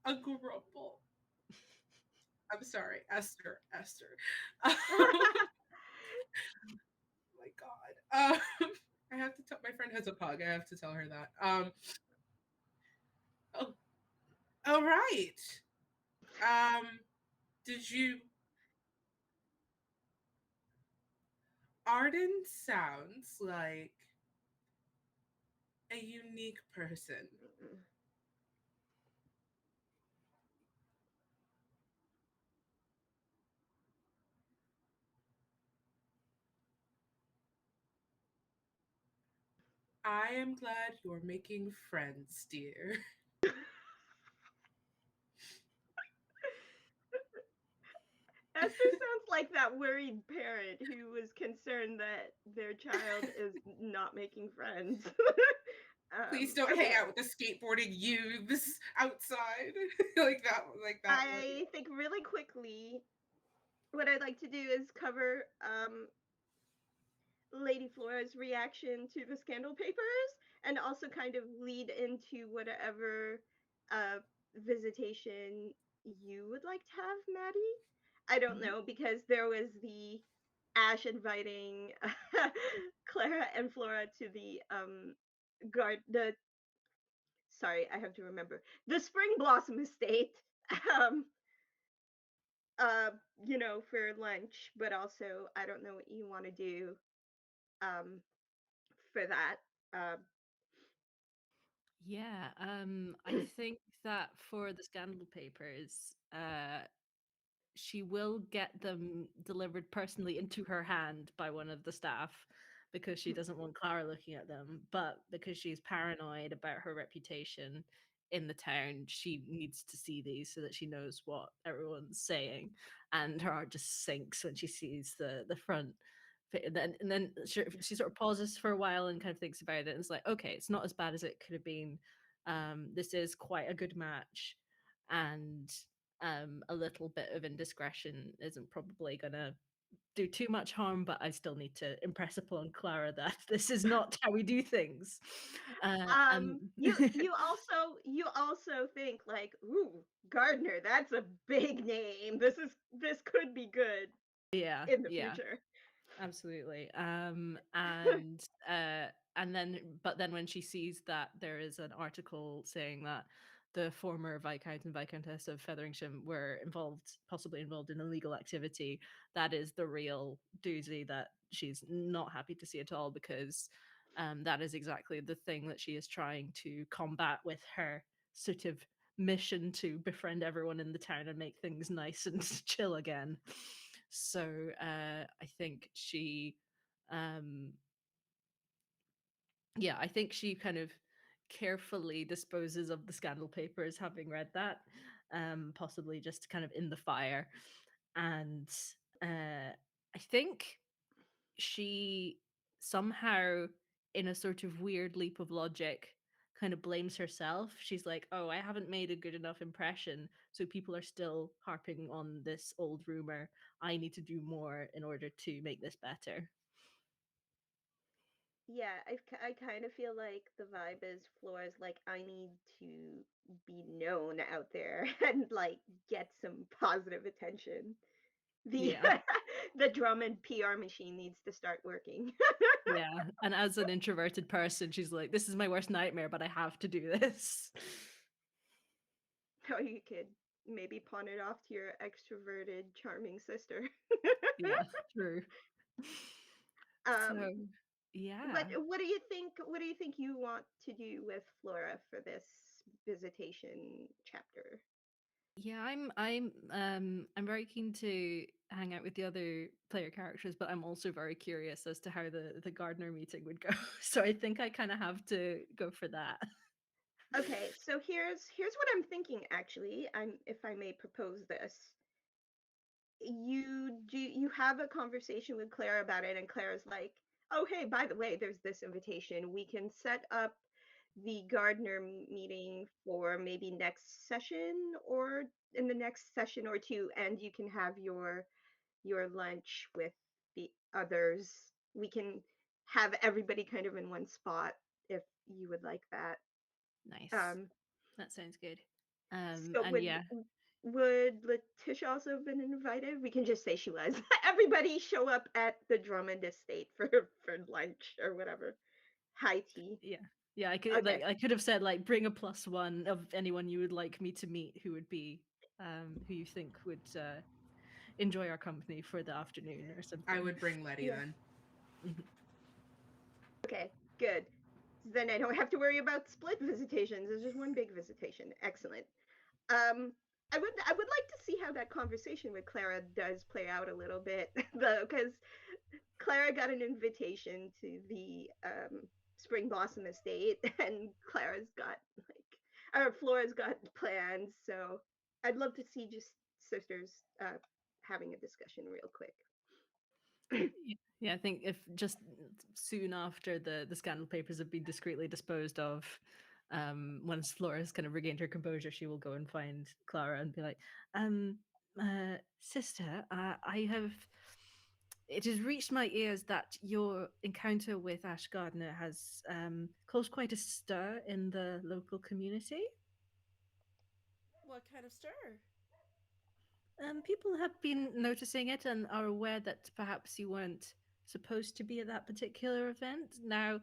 A grumble. I'm sorry, Esther. Esther. My God. I have to tell my friend has a pug. I have to tell her that. Oh, all right. Um, did you? Arden sounds like a unique person. I am glad you're making friends, dear. Esther sounds like that worried parent who was concerned that their child is not making friends. Please don't hang Okay, out with the skateboarding youths outside like that. I think really quickly what I'd like to do is cover Lady Flora's reaction to the scandal papers and also kind of lead into whatever uh, visitation you would like to have, Maddie. I don't Mhm. know because there was the Ash inviting Clara and Flora to the guard the sorry, I have to remember the Spring Blossom Estate. Um, uh, for lunch, but also I don't know what you want to do um for that. Uh, Yeah, I think that for the scandal papers, she will get them delivered personally into her hand by one of the staff because she doesn't want Clara looking at them. But because she's paranoid about her reputation in the town, she needs to see these so that she knows what everyone's saying. And her heart just sinks when she sees the front. And then she sort of pauses for a while and kind of thinks about it. And it's like, okay, it's not as bad as it could have been. This is quite a good match, and a little bit of indiscretion isn't probably gonna do too much harm, but I still need to impress upon Clara that this is not how we do things. And you also think like, ooh, Gardner, that's a big name. This could be good yeah, in the yeah, future. absolutely. And then, but then when she sees that there is an article saying that the former Viscount and Viscountess of Featheringsham were involved, possibly involved in illegal activity, that is the real doozy that she's not happy to see at all, because that is exactly the thing that she is trying to combat with her sort of mission to befriend everyone in the town and make things nice and chill again. So I think she, um, yeah, I think she kind of carefully disposes of the scandal papers, having read that, possibly just kind of in the fire. And I think she somehow, in a sort of weird leap of logic, kind of blames herself. She's like, oh, I haven't made a good enough impression, so people are still harping on this old rumor. I need to do more in order to make this better. Yeah, I kind of feel like the vibe is Flora's like, I need to be known out there and like get some positive attention. The Yeah. the Drummond PR machine needs to start working. Yeah. And as an introverted person, she's like, this is my worst nightmare, but I have to do this. Or you could maybe pawn it off to your extroverted, charming sister. Yeah, true. um, So, yeah. what do you think you want to do with Flora for this visitation chapter? Yeah, I'm very keen to hang out with the other player characters, but I'm also very curious as to how the gardener meeting would go. So I think I kind of have to go for that. Okay, so here's what I'm thinking actually. If I may propose this. You have a conversation with Claire about it and Claire's like, "Oh, hey, by the way, there's this invitation. We can set up the gardener meeting for maybe next session or in the next session or two and you can have your lunch with the others. We can have everybody kind of in one spot if you would like that." Nice. Um, That sounds good. so And would yeah, would Letitia also have been invited? We can just say she was. Everybody show up at the Drummond estate for lunch or whatever. High tea. yeah, yeah. Okay. I could have said like bring a plus one of anyone you would like me to meet who would be who you think would enjoy our company for the afternoon or I something. would bring Letty Yeah. then. Mhm. Okay. Good. Then I don't have to worry about split visitations. It's just one big visitation. Excellent. Um, I would like to see how that conversation with Clara does play out a little bit, though, because Clara got an invitation to the Spring Blossom Estate, and Clara's got or Flora's got plans. So I'd love to see just sisters having a discussion real quick. Yeah, I think if just soon after the scandal papers have been discreetly disposed of, once Flora has kind of regained her composure, she will go and find Clara and be like, um, sister, I have. It has reached my ears that your encounter with Ash Gardner has caused quite a stir in the local community. What kind of stir? People have been noticing it and are aware that perhaps you weren't supposed to be at that particular event. Now,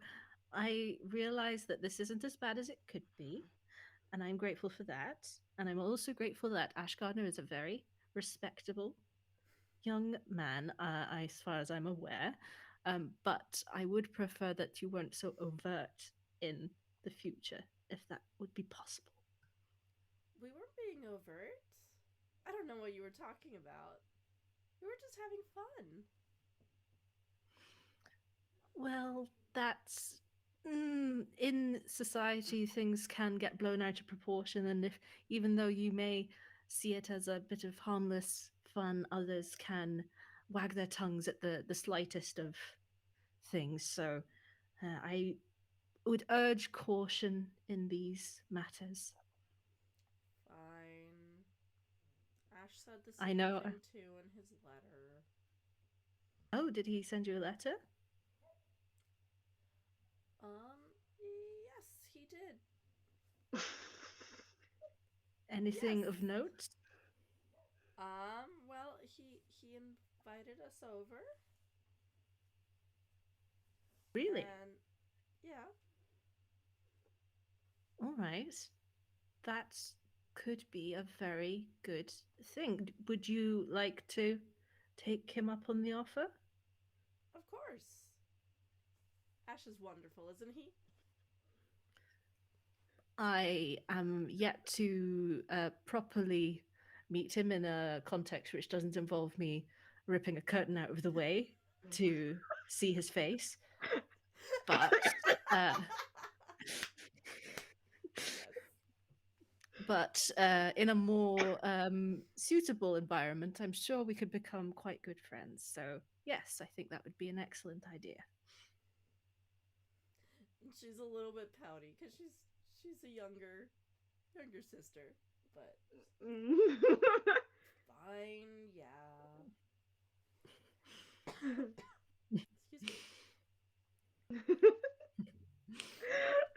I realize that this isn't as bad as it could be, and I'm grateful for that. And I'm also grateful that Ash Gardner is a very respectable young man, as far as I'm aware. But I would prefer that you weren't so overt in the future, if that would be possible. We weren't being overt. I don't know what you were talking about. We were just having fun. Well, that's in society things can get blown out of proportion, and if even though you may see it as a bit of harmless fun, others can wag their tongues at the slightest of things. So, I would urge caution in these matters. Fine. Ash said the I same know. thing too in his letter. Oh, did he send you a letter? Yes, he did. Anything Yes. of note? Well, he invited us over, Really? and yeah, All right. That could be a very good thing. Would you like to take him up on the offer? of course. Ash is wonderful, isn't he? I am yet to properly meet him in a context which doesn't involve me ripping a curtain out of the way to see his face. But uh, Yes. in a more suitable environment, I'm sure we could become quite good friends. So yes, I think that would be an excellent idea. She's a little bit pouty because she's a younger sister, but fine, yeah. Excuse me.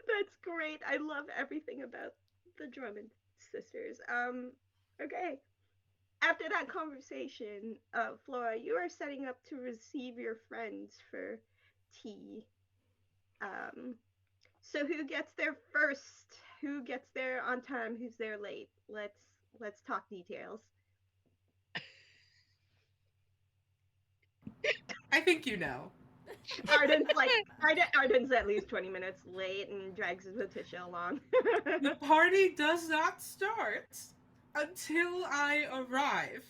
That's great. I love everything about the Drummond sisters. Okay. After that conversation, Flora, you are setting up to receive your friends for tea. Um, so who gets there first? Who gets there on time? Who's there late? Let's talk details. I think you know. Arden's at least 20 minutes late and drags his Letitia along. The party does not start until I arrive.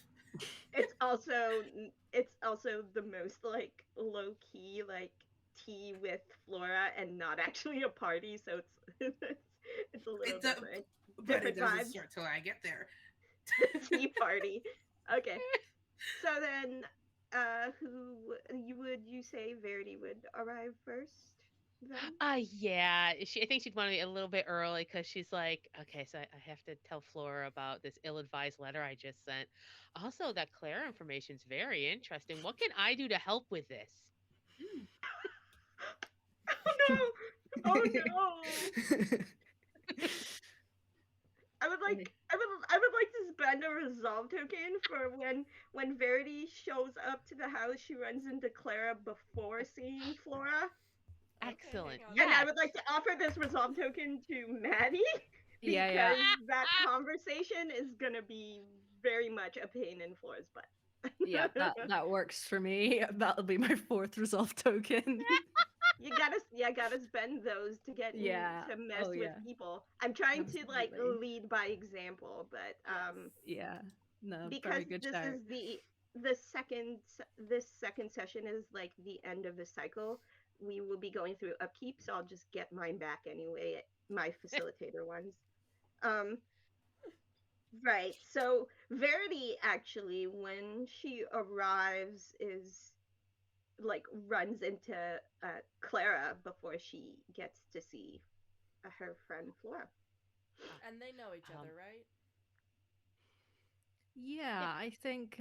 it's also the most like low key like tea with Flora and not actually a party, so it's a little It do- different. but it Different doesn't vibes. start till I get there. Tea party. Okay. So then who you say Verity would arrive first then? Yeah, I think she'd want to be a little bit early because she's like, okay, so I have to tell Flora about this ill-advised letter I just sent. Also, that Claire information's very interesting. What can I do to help with this? Hmm. Oh no. Oh no. I would like to spend a resolve token for when Verity shows up to the house. She runs into Clara before seeing Flora, Okay, hang Excellent. on. and I Yes. would like to offer this resolve token to Maddie Yeah, yeah. because that conversation is gonna be very much a pain in Flora's butt. Yeah, that works for me. That'll be my fourth resolve token. you gotta spend those to get Yeah. to Oh mess with yeah. people. I'm trying to like Absolutely. lead by example, but Yes. Yeah. No, very because good this shout. is the second this second session is like the end of the cycle. We will be going through upkeep, so I'll just get mine back anyway, my facilitator ones. Um, right. So Verity actually, when she arrives, is like runs into Clara before she gets to see her friend Flora. Ah, And they know each other, um, right? yeah. Yeah, I think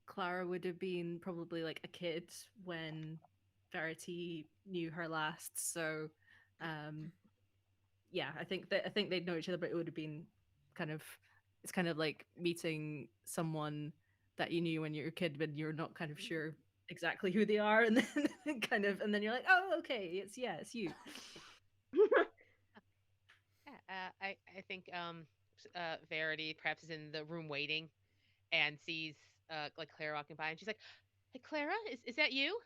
Clara would have been probably like a kid when Verity knew her last. So um yeah, I think they'd know each other, but it would have been kind of it's kind of like meeting someone that you knew when you were a kid, but you're not kind of Mm-hmm. sure exactly who they are, and then kind of and then you're like, oh, okay, it's you. Yeah, I think Verity perhaps is in the room waiting and sees like Clara walking by, and she's like, "Hey, Clara, is that you?"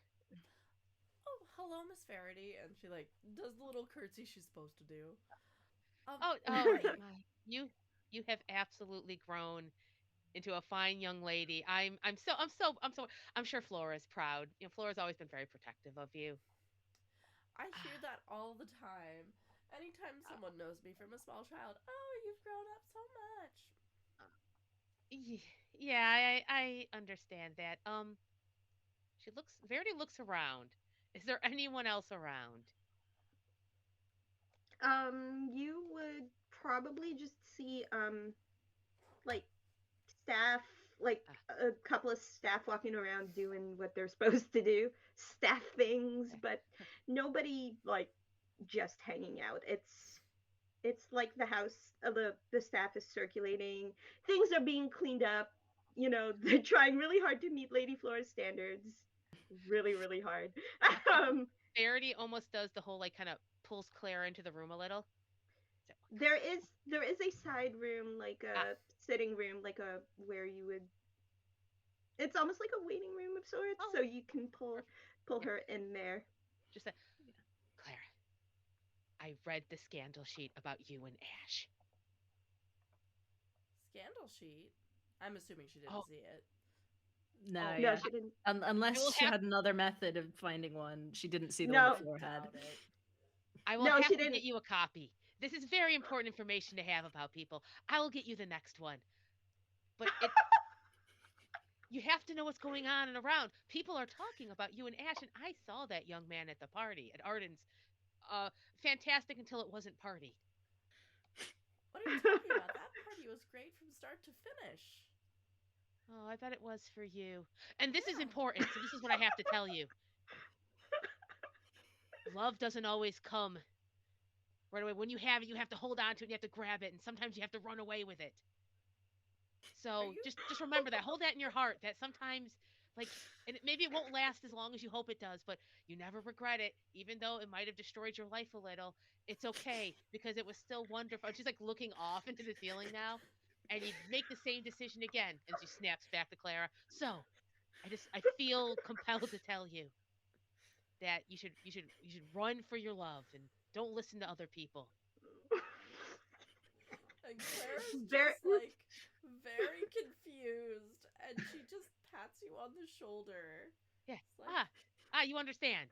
Oh, hello, Miss Verity. And she like does the little curtsy she's supposed to do. Oh Hi. my, you have absolutely grown into a fine young lady. I'm sure Flora's proud. You know, Flora's always been very protective of you. I hear Ah, that all the time. Anytime uh, someone knows me from a small child, oh, you've grown up so much. Ye- yeah, I understand that. Verity looks around. Is there anyone else around? You would probably just see like staff, like Ah, a couple of staff walking around doing what they're supposed to do, staff things, okay. but nobody like just hanging out. It's like the house, the staff is circulating, things are being cleaned up. You know, they're trying really hard to meet Lady Flora's standards, really hard. um, Verity almost does the whole like kind of pulls Clara into the room a little. So, there is a side room, like ah, a sitting room, like a where you would. It's almost like a waiting room of sorts, so oh, you can perfect. pull Yeah, her in there. just a Clara. I read the scandal sheet about you and Ash. Scandal sheet. I'm assuming she didn't Oh, see it. No, oh, No, yeah. she didn't. I Unless will she have had another method of finding one, she didn't see the one that No, I Flora had. doubt it. I will no, have she to get didn't. you a copy. This is very important information to have about people. I will get you the next one. But you have to know what's going on and around. People are talking about you and Ash, and I saw that young man at the party at Arden's. Fantastic until it wasn't party. What are you talking about? That party was great from start to finish. Oh, I bet it was for you. And this is Yeah. important, so this is what I have to tell you. Love doesn't always come right away. When you have it, you have to hold on to it, and you have to grab it, and sometimes you have to run away with it. Are So you just remember that. Hold that in your heart. That sometimes like maybe it won't last as long as you hope it does, but you never regret it, even though it might have destroyed your life a little. It's okay because it was still wonderful. And she's like looking off into the ceiling now, and you make the same decision again. And she snaps back to Clara. So I feel compelled to tell you that you should run for your love and don't listen to other people. And Claire's Very. just like very confused and she just pats you on the shoulder. Yeah. It's like, You understand.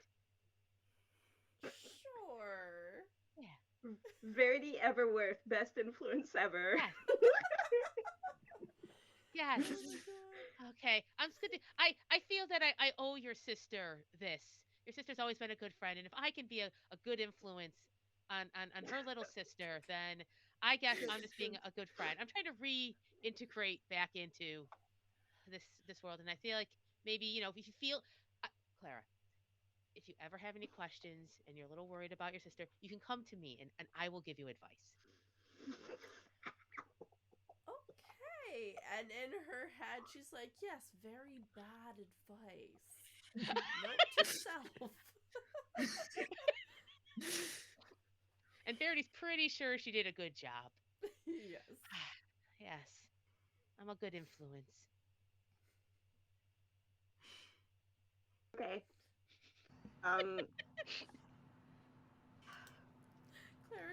sure. Yeah. Verity Everworth, best influence ever. Yes. Oh Yes. my god. Okay, I'm just gonna. I feel that I owe your sister this. Your sister's always been a good friend, and if I can be a good influence on her little sister, then I guess I'm just being a good friend. I'm trying to reintegrate back into this world, and I feel like maybe if you feel, Clara, if you ever have any questions and you're a little worried about your sister, you can come to me, and I will give you advice. Okay. And in her head, she's like, yes, very bad advice. Note to self. And Verity's pretty sure she did a good job. Yes. Yes, I'm a good influence. Okay. Um,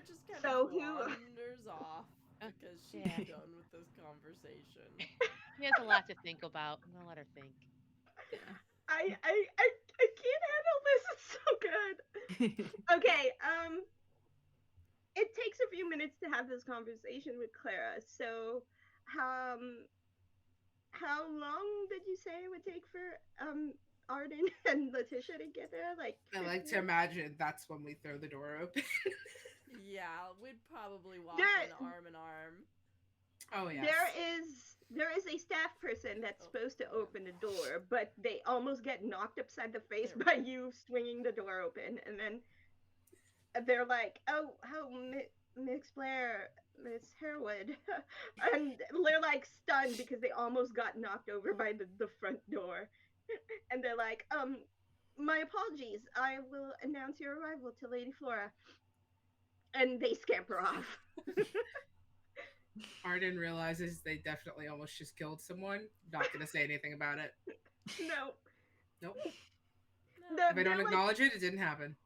just kind of So who wanders off because she's Yeah. done with this conversation. She has a lot to think about. I'm gonna let her think. Yeah. I can't handle this. It's so good. Okay, it takes a few minutes to have this conversation with Clara. So, um, how long did you say it would take for Arden and Letitia to get there? Like I like 50 to minutes? imagine that's when we throw the door open. Yeah, we'd probably walk There in arm in arm. Oh, there yes. is a staff person that's Oh, supposed to man. open the door, but they almost get knocked upside the face There we by go. you swinging the door open, and then they're like, Miss Blair, Miss Harewood," and they're like stunned because they almost got knocked over by the front door, and they're like, My apologies. I will announce your arrival to Lady Flora," and they scamper off. Arden realizes they definitely almost just killed someone. Not gonna say anything about it. No, Nope. No. If I don't they're like acknowledge it, it didn't happen.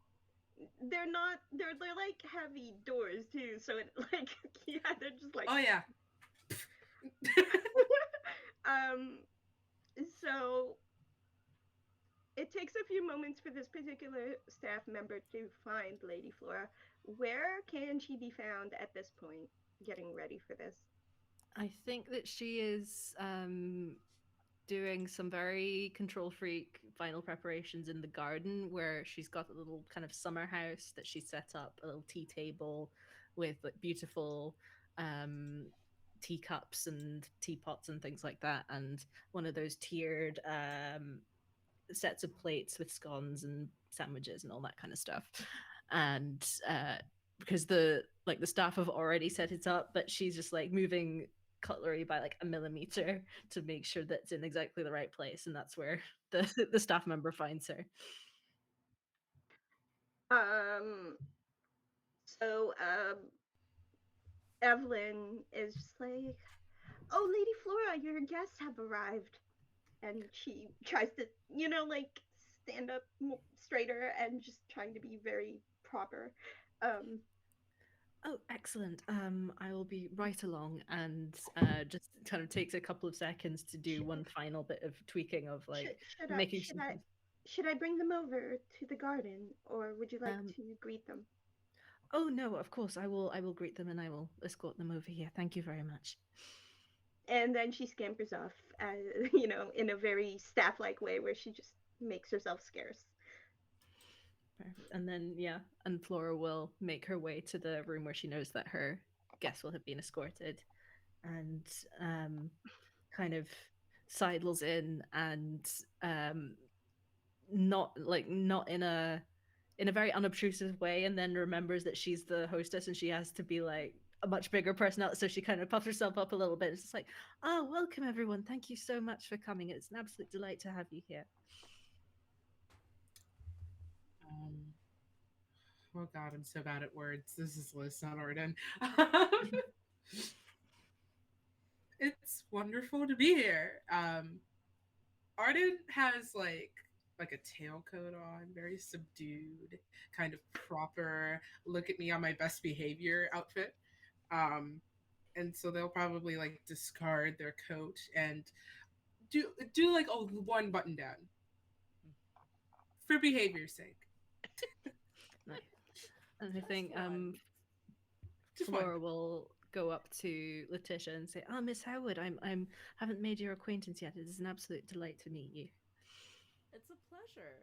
they're not they're like heavy doors too, so it like yeah, they're just like Oh, yeah. um so it takes a few moments for this particular staff member to find Lady Flora. Where can she be found at this point, getting ready for this? I think that she is doing some very control freak final preparations in the garden where she's got a little kind of summer house that she set up, a little tea table with like beautiful um teacups and teapots and things like that, and one of those tiered sets of plates with scones and sandwiches and all that kind of stuff. And because the staff have already set it up, but she's just like moving cutlery by like a millimeter to make sure that it's in exactly the right place, and that's where the staff member finds her. Um so Evelyn is just like, "Oh, Lady Flora, your guests have arrived." And she tries to, like stand up straighter and just trying to be very proper. Um, Oh, excellent. I will be right along, and just kind of takes a couple of seconds to do should one final bit of tweaking of should like should I making should some I things. should I bring them over to the garden, or would you like Um, to greet them? oh no, of course I will greet them and I will escort them over here. Thank you very much. And then she scampers off, in a very staff-like way where she just makes herself scarce. Perfect. And then yeah, and Flora will make her way to the room where she knows that her guests will have been escorted, and um, kind of sidles in and not in a very unobtrusive way, and then remembers that she's the hostess and she has to be like a much bigger personality, so she kind of puffs herself up a little bit. It's just like, oh, welcome everyone, thank you so much for coming, it's an absolute delight to have you here. Um, oh, God, I'm so bad at words. This is Liz, not Arden. It's wonderful to be here. Arden has like a tailcoat on, very subdued, kind of proper, look at me on my best behavior outfit. Um, and so they'll probably like discard their coat and do like a one button down for behavior's sake. Nice. And I Just think one. Just one. Flora will go up to Letitia and say, "Oh, Miss Howard, I'm haven't made your acquaintance yet. It is an absolute delight to meet you." It's a pleasure.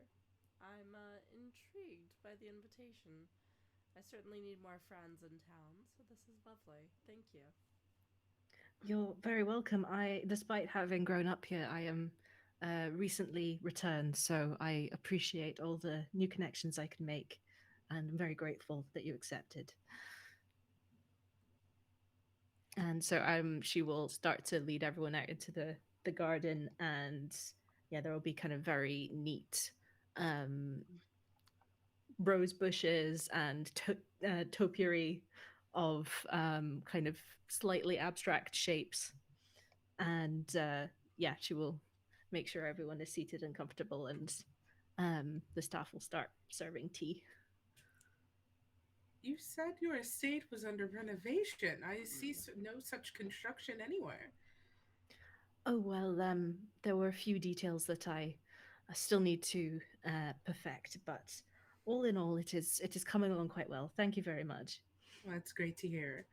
I'm intrigued by the invitation. I certainly need more friends in town, so this is lovely. Thank you. You're very welcome. Despite having grown up here, I am recently returned, so I appreciate all the new connections I can make, and I'm very grateful that you accepted. And so she will start to lead everyone out into the garden, and yeah, there will be kind of very neat um, rose bushes and topiary of kind of slightly abstract shapes. And yeah, she will make sure everyone is seated and comfortable, and the staff will start serving tea. You said your estate was under renovation. I see no such construction anywhere. Oh well, there were a few details that I still need to perfect, but all in all, it is coming along quite well. Thank you very much. Well, that's great to hear.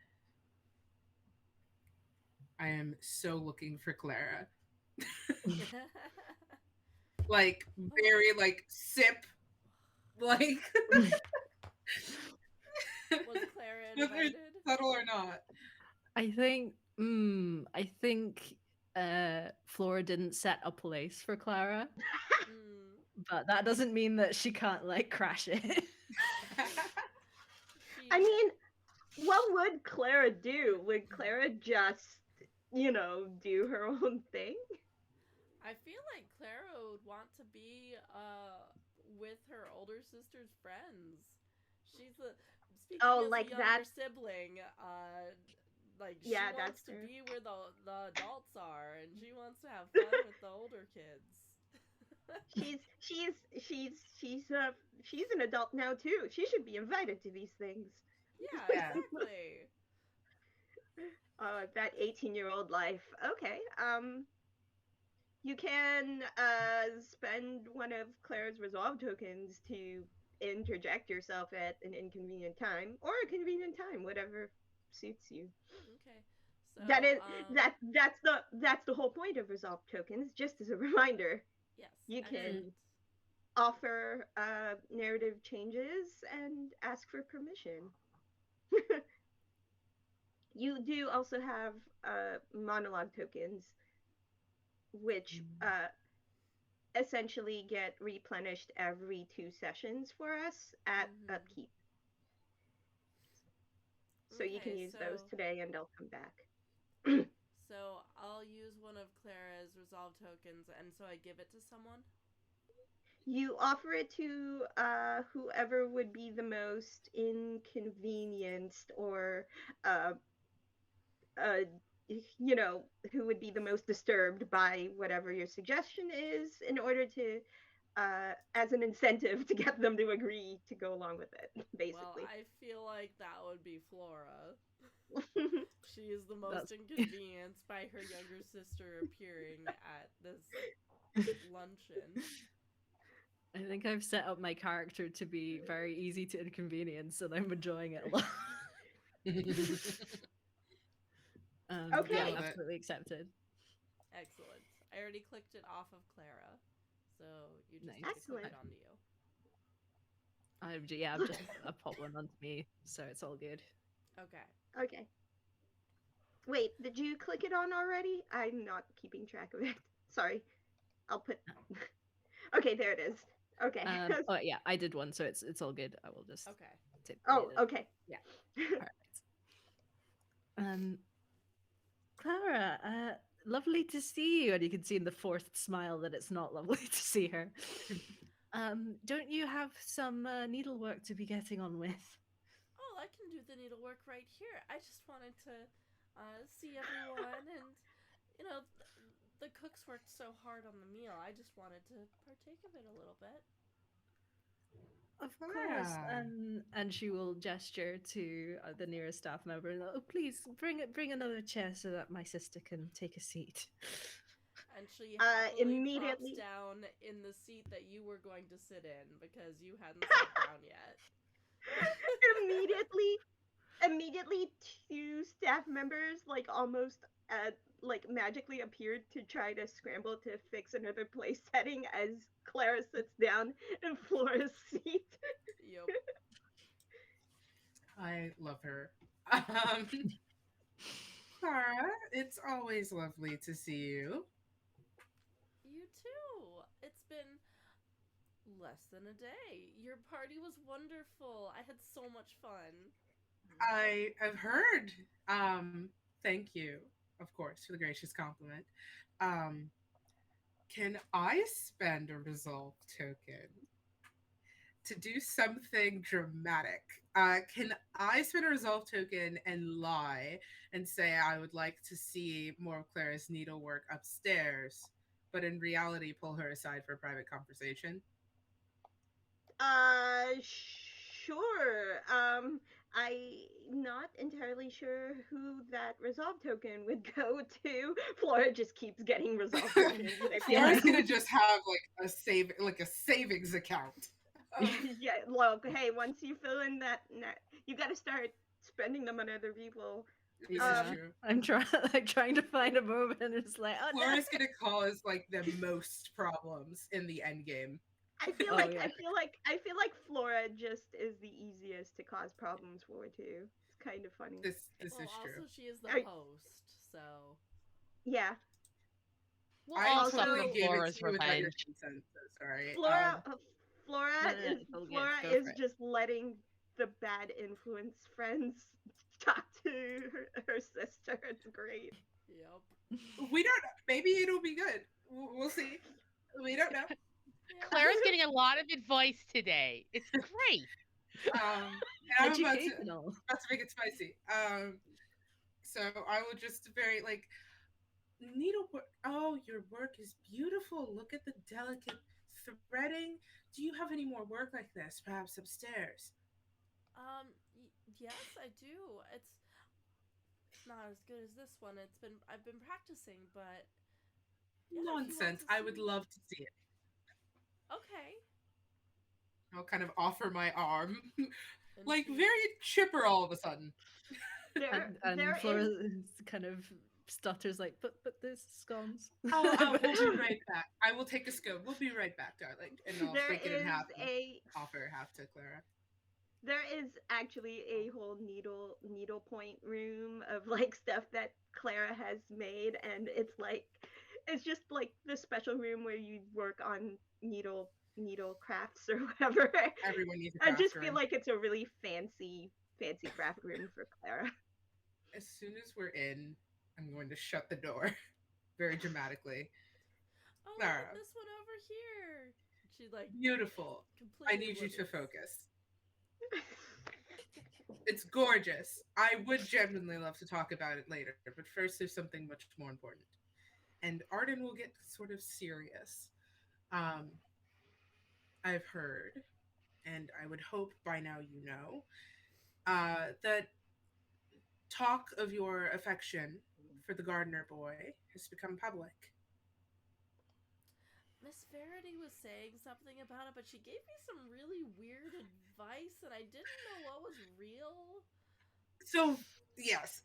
I am so looking for Clara. Like very like sip like Was Clara whether it's invited? subtle or not. I think Flora didn't set a place for Clara, Mm. but that doesn't mean that she can't like crash it. I She mean, what would Clara do? Would Clara just, do her own thing? I feel like Clara would want to be with her older sister's friends. She's a Speaking Oh, as a like younger that. sibling, like she Yeah, wants that's to fair. be where the adults are and she wants to have fun with the older kids. She's an adult now too. She should be invited to these things. Yeah, Yeah. exactly. That 18-year-old life. Okay. You can spend one of Claire's resolve tokens to interject yourself at an inconvenient time or a convenient time, whatever suits you. Okay. That So, is that's the whole point of resolve tokens. Just as a reminder, yes, you excellent. can offer narrative changes and ask for permission. You do also have monologue tokens, which essentially get replenished every 2 sessions for us at Mhm. upkeep. So you can Okay, use those so today and they'll come back. I'll use one of Clara's resolve tokens and so I give it to someone. You offer it to whoever would be the most inconvenienced or uh, uh, who would be the most disturbed by whatever your suggestion is in order to, as an incentive to get them to agree to go along with it, Well, basically. I feel like that would be Flora. uh, She is the most That's inconvenienced by her younger sister appearing at this luncheon. I think I've set up my character to be very easy to inconvenience, and I'm enjoying it a lot. I Yeah, okay. love it. absolutely accepted. Excellent. I already clicked it off of Clara, so you just need to Nice. click Excellent. it onto you. I've just I popped one onto me, so it's all good. Okay. Okay. Wait, did you click it on already? I'm not keeping track of it. Sorry. I'll put. Okay, there it is. Okay. Oh yeah, I did one, so it's all good. I will just Okay. tip Oh, it. okay. Yeah, perfect. Um, Clara, lovely to see you. And you can see in the forced smile that it's not lovely to see her. Don't you have some needlework to be getting on with? Oh, I can do the needlework right here. I just wanted to see everyone, and you know, the cooks worked so hard on the meal. I just wanted to partake of it a little bit. Of course, Ah. and she will gesture to the nearest staff member and oh, please bring another chair so that my sister can take a seat. And she happily plops Immediately. down in the seat that you were going to sit in because you hadn't sat down yet. immediately immediately two staff members like almost like magically appeared to try to scramble to fix another place setting as Clara sits down in Flora's seat. Yep. I love her. Um, Clara, it's always lovely to see you. You too. It's been less than a day. Your party was wonderful. I had so much fun. I have heard. Thank you, of course, for the gracious compliment. Um, can I spend a resolve token to do something dramatic? Can I spend a resolve token and lie and say I would like to see more of Clara's needlework upstairs, but in reality pull her aside for a private conversation? uh Sure. I'm not entirely sure who that resolve token would go to. Flora just keeps getting resolve tokens. I feel Flora's like. gonna just have like a savings account of Yeah. Look. Hey, once you fill in you got to start spending them on other people. this is Yeah, Um. true. I'm trying. I'm trying to find a moment, and it's like, oh no. Flora's gonna cause like the most problems in the end game. I feel Oh like yeah. Flora just is the easiest to cause problems for too. It's kind of funny. This Well, is true. also she is the Are, host, so yeah. We'll I all totally suffer Also, gave it to Flora's you without your revenge. consent, so sorry. Flora uh, Flora No, no, no, is it's all good. Flora Go for is it. just letting the bad influence friends talk to her sister. It's great. yep. We don't know. Maybe it'll be good. We'll see. We don't know. Yep. Clara's getting a lot of advice today. It's great. And I'm Educational. about to make it spicy. So I will just very like needlework. Oh, your work is beautiful. Look at the delicate threading. Do you have any more work like this, perhaps upstairs? Yes, I do. It's not as good as this one. I've been practicing, but yeah, if you want Nonsense. to I would see. love to see it. Okay. I'll kind of offer my arm, And like she very chipper all of a sudden. And There Flora is kind of stutters like, but there's scones. We'll be right back. I will take a scoop. We'll be right back, darling. And I'll there break it in is half and a offer half to Clara. there is actually a whole needlepoint room of like stuff that Clara has made, and it's just like the special room where you work on needle crafts or whatever. Everyone needs a I craft just feel room. like it's a really fancy craft room for Clara. As soon as we're in, I'm going to shut the door very dramatically. oh, look at Clara, this one over here. She like beautiful. I completely need you to oblivious. focus. It's gorgeous. I would genuinely love to talk about it later, but first there's something much more important. And Arden will get sort of serious. Um, I've heard, and I would hope by now you know, that talk of your affection for the gardener boy has become public. Miss Verity was saying something about it, but she gave me some really weird advice, and I didn't know what was real. So yes,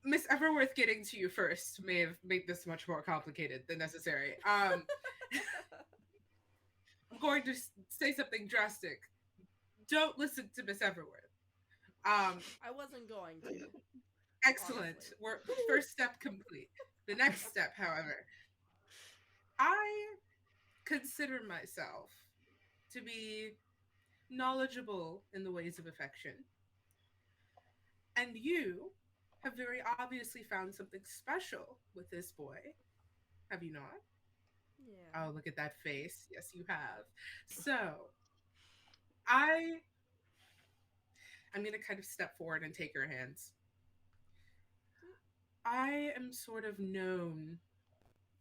Miss Everworth getting to you first may have made this much more complicated than necessary. I'm going to say something drastic. Don't listen to Miss Everworth. Um, I wasn't going to, Excellent. honestly. We're first step complete. The next step, however, I consider myself to be knowledgeable in the ways of affection, and you have very obviously found something special with this boy, have you not? Yeah. Oh, look at that face. Yes, you have. So, I I'm going to kind of step forward and take her hands. I am sort of known,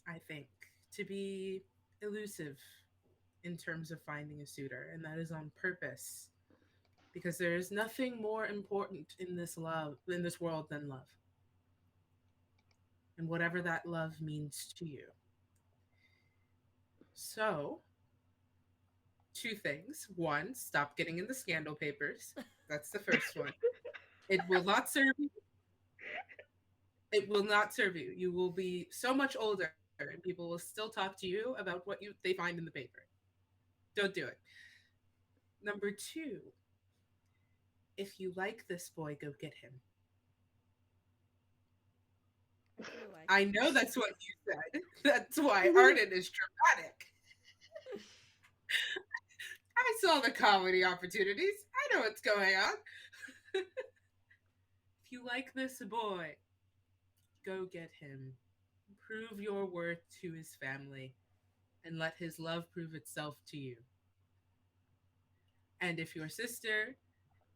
I think, to be elusive in terms of finding a suitor, and that is on purpose because there is nothing more important in this world than love. And whatever Well, that love means to you. So, two things. One, stop getting in the scandal papers. That's the first one. It will not serve you. It will not serve you. You will be so much older and people will still talk to you about what they find in the paper. Don't do it. Number two, if you like this boy, go get him. I do like I him. know that's what you said. That's why Arden is dramatic. I saw the comedy opportunities. I know what's going on. If you like this boy, go get him. Prove your worth to his family and let his love prove itself to you. And if your sister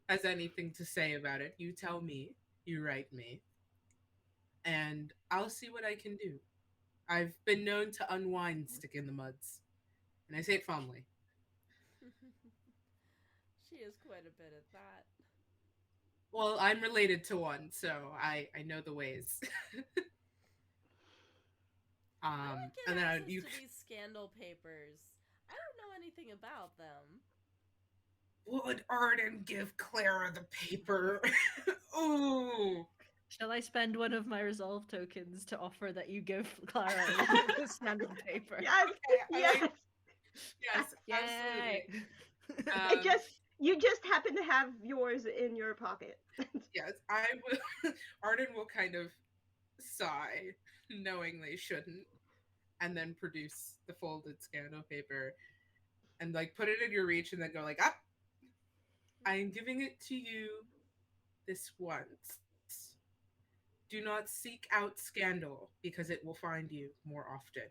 has anything to say about it, you tell me, you write me, and I'll see what I can do. I've been known to unwind stick in the muds, and I say it fondly. She is quite a bit at that. Well, I'm related to one, so I know the ways. I want to And get then access you to these scandal papers. I don't know anything about them. would Arden give Clara the paper? Ooh. Shall I spend one of my resolve tokens to offer that you give Clara the scandal paper? Yes, Okay, yes. yes, Yay! absolutely. I Um, just you just happen to have yours in your pocket. yes, I will. Arden will kind of sigh, knowing they shouldn't, and then produce the folded scandal paper and like put it in your reach, and then go like, "Ah, I am giving it to you this once. Do not seek out scandal because it will find you more often."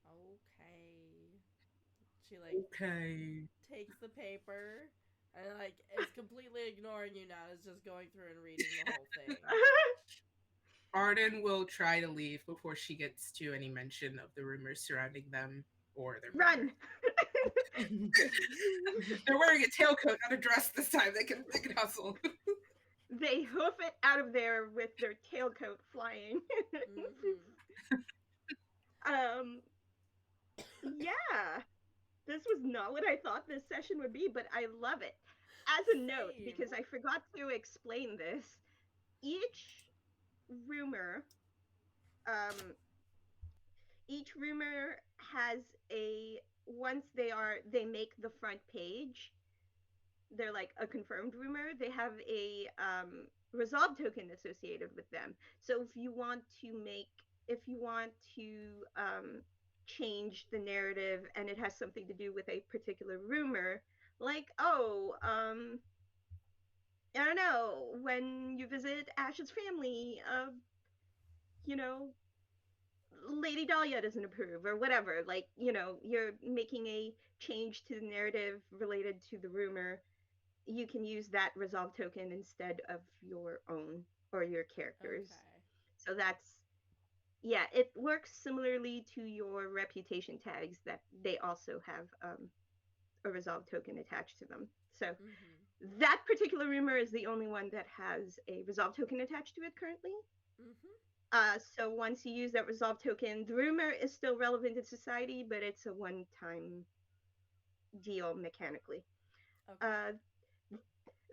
Okay. She Okay. takes the paper and is completely ignoring you now. Is just going through and reading the whole thing. Arden will try to leave before she gets to any mention of the rumors surrounding them or their mother. Run. They're wearing a tailcoat, not a dress this time. They can hustle. They hoof it out of there with their tailcoat flying. Mm-hmm. um, yeah, this was not what I thought this session would be, but I love it. As a note, Same. because I forgot to explain this, each rumor, um, each rumor has a once they make the front page, they're like a confirmed rumor, they have a resolve token associated with them. So if you want to change the narrative and it has something to do with a particular rumor, like I don't know, when you visit Ash's family, you know, Lady Dahlia doesn't approve or whatever. Like, you're making a change to the narrative related to the rumor, you can use that resolve token instead of your own or your characters. Okay. So that's yeah, it works similarly to your reputation tags that they also have a resolve token attached to them. So Mm-hmm. that particular rumor is the only one that has a resolve token attached to it currently. Mm-hmm. So once you use that resolve token, the rumor is still relevant in society, but it's a one-time deal mechanically. Okay. Uh,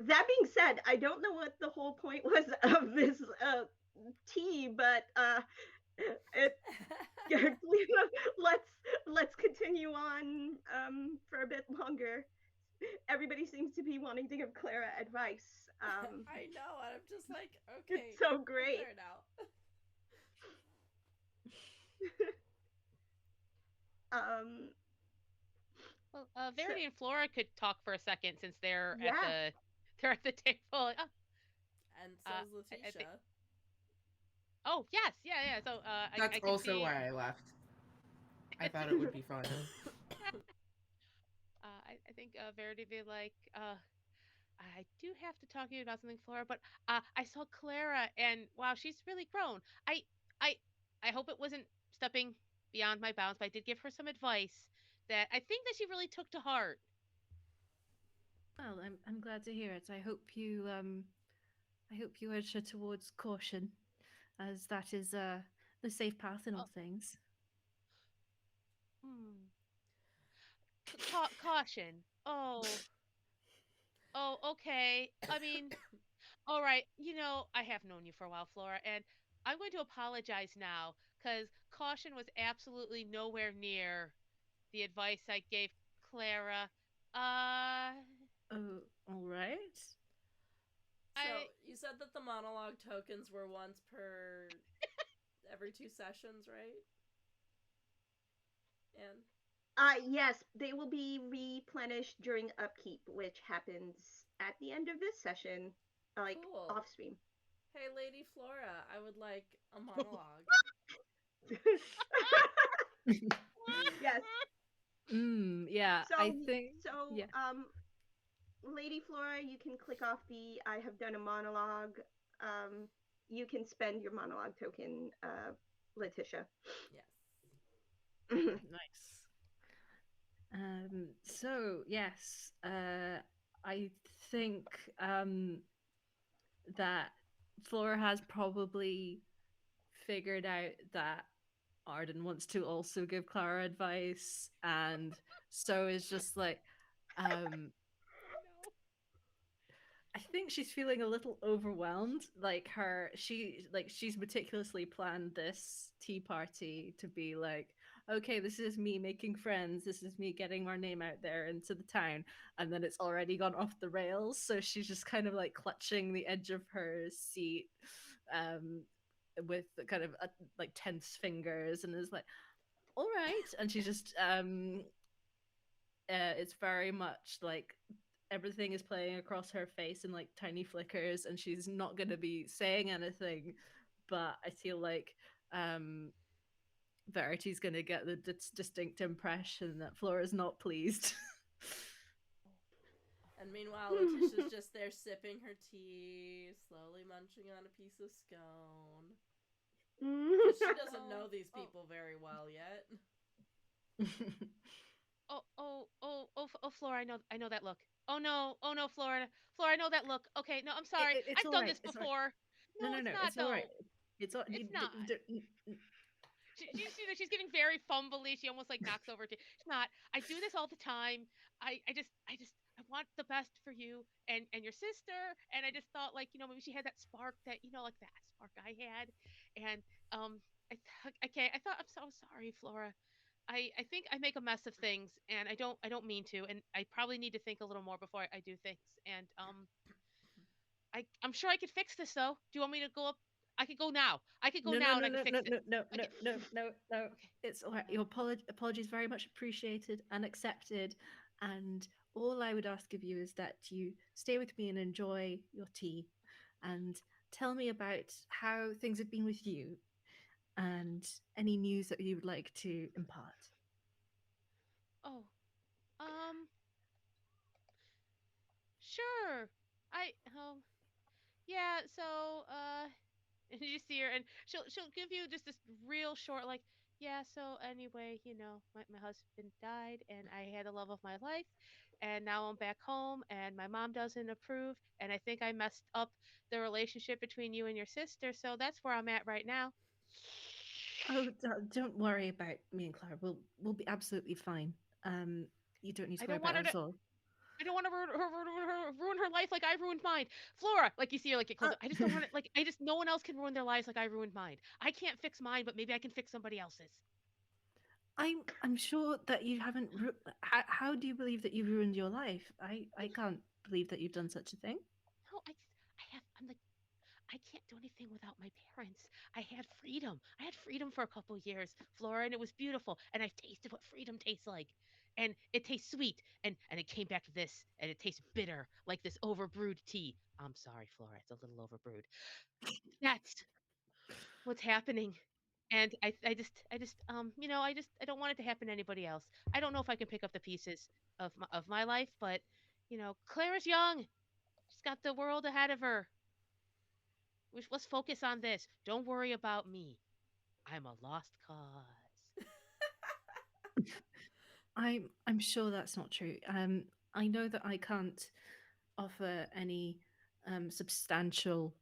that being said, I don't know what the whole point was of this tea, but it, let's let's continue on for a bit longer. Everybody seems to be wanting to give Clara advice. I know, and I'm just like, It's okay, so I'm great. there now. um, Well, so Verity and Flora could talk for a second since yeah, they're at the table. And so's I think. Letitia. Oh yes, yeah, yeah. So That's I can also see. why I left. I thought it would be fun. I think Verity be like, I do have to talk to you about something, Flora. But I saw Clara, and wow, she's really grown. I I hope it wasn't stepping beyond my bounds, but I did give her some advice that I think that she really took to heart. Well, I'm glad to hear it. I hope you urge her towards caution, as that is the safe path in all Oh, things. hmm. Caution. Oh, okay. I mean, all right. I have known you for a while, Flora, and I'm going to apologize now because caution was absolutely nowhere near the advice I gave Clara. Uh, Oh, all right. So I you said that the monologue tokens were once per every 2 sessions, right? And yes, they will be replenished during upkeep, which happens at the end of this session, like cool. off stream. Hey, Lady Flora, I would like a monologue. Yes. Yeah, I So think so yeah. Lady Flora, you can click off the I have done a monologue. Um, you can spend your monologue token, Letitia. Yes. Nice. So yes, I think that Flora has probably figured out that Arden wants to also give Clara advice, and so is just like, um, Oh no. I think she's feeling a little overwhelmed. Like she's meticulously planned this tea party to be like, okay, this is me making friends. This is me getting our name out there into the town, and then it's already gone off the rails. So she's just kind of like clutching the edge of her seat, um, with kind of like tense fingers, and is like, all right, and she's just it's very much like everything is playing across her face in like tiny flickers, and she's not going to be saying anything, but I feel like um Verity's going to get the distinct impression that Flora's not pleased. And meanwhile, Letitia's just there sipping her tea, slowly munching on a piece of scone. Because she doesn't know Oh, these oh, people very well yet. oh, Flora, I know that look. Oh no, Flora, Flora, I know that look. Okay, no, I'm sorry. It's I've all done right. this It's all right. before. No, No, no, it's no. not It's all right. though. It's all. It's not. You, She see that she's getting very fumbly. She almost like knocks over. She's not. I do this all the time. I want the best for you and your sister. And I just thought like maybe she had that spark that like that spark I had. And um, okay. I thought I'm so sorry, Flora. I think I make a mess of things, and I don't mean to, and I probably need to think a little more before I do things. And I'm sure I could fix this though. Do you want me to go up? I could go now. I could go no, no, now and no, I could no, no, fix it. no, no, I no, could. no, no, no. Okay. It's all right. Uh, Your apologies very much appreciated and accepted. And all I would ask of you is that you stay with me and enjoy your tea, and tell me about how things have been with you and any news that you would like to impart. oh. Um. Sure. I. Yeah. So. And you see her, and she'll give you just this real short, like, yeah. So anyway, my husband died, and I had the love of my life, and now I'm back home, and my mom doesn't approve, and I think I messed up the relationship between you and your sister. So that's where I'm at right now. Oh, don't worry about me and Clara. We'll be absolutely fine. Um, you don't need I to worry don't about want her that to. at all. I don't want to ruin her life like I ruined mine. Flora, like you see her like get Uh, closer. I just don't want it. Like I just no one else can ruin their lives like I ruined mine. I can't fix mine, but maybe I can fix somebody else's. I'm sure that you haven't. How do you believe that you ruined your life? I can't believe that you've done such a thing. No, I have. I'm like I can't do anything without my parents. I had freedom. I had freedom for a couple years, Flora, and it was beautiful. And I've tasted what freedom tastes like. And it tastes sweet. And it came back to this, and it tastes bitter, like this overbrewed tea. I'm sorry, Flora, it's a little overbrewed. That's what's happening. And I don't want it to happen to anybody else. I don't know if I can pick up the pieces of my life, but Claire's young. She's got the world ahead of her. Let's focus on this. Don't worry about me. I'm a lost cause. I'm sure that's not true. I know that I can't offer any substantial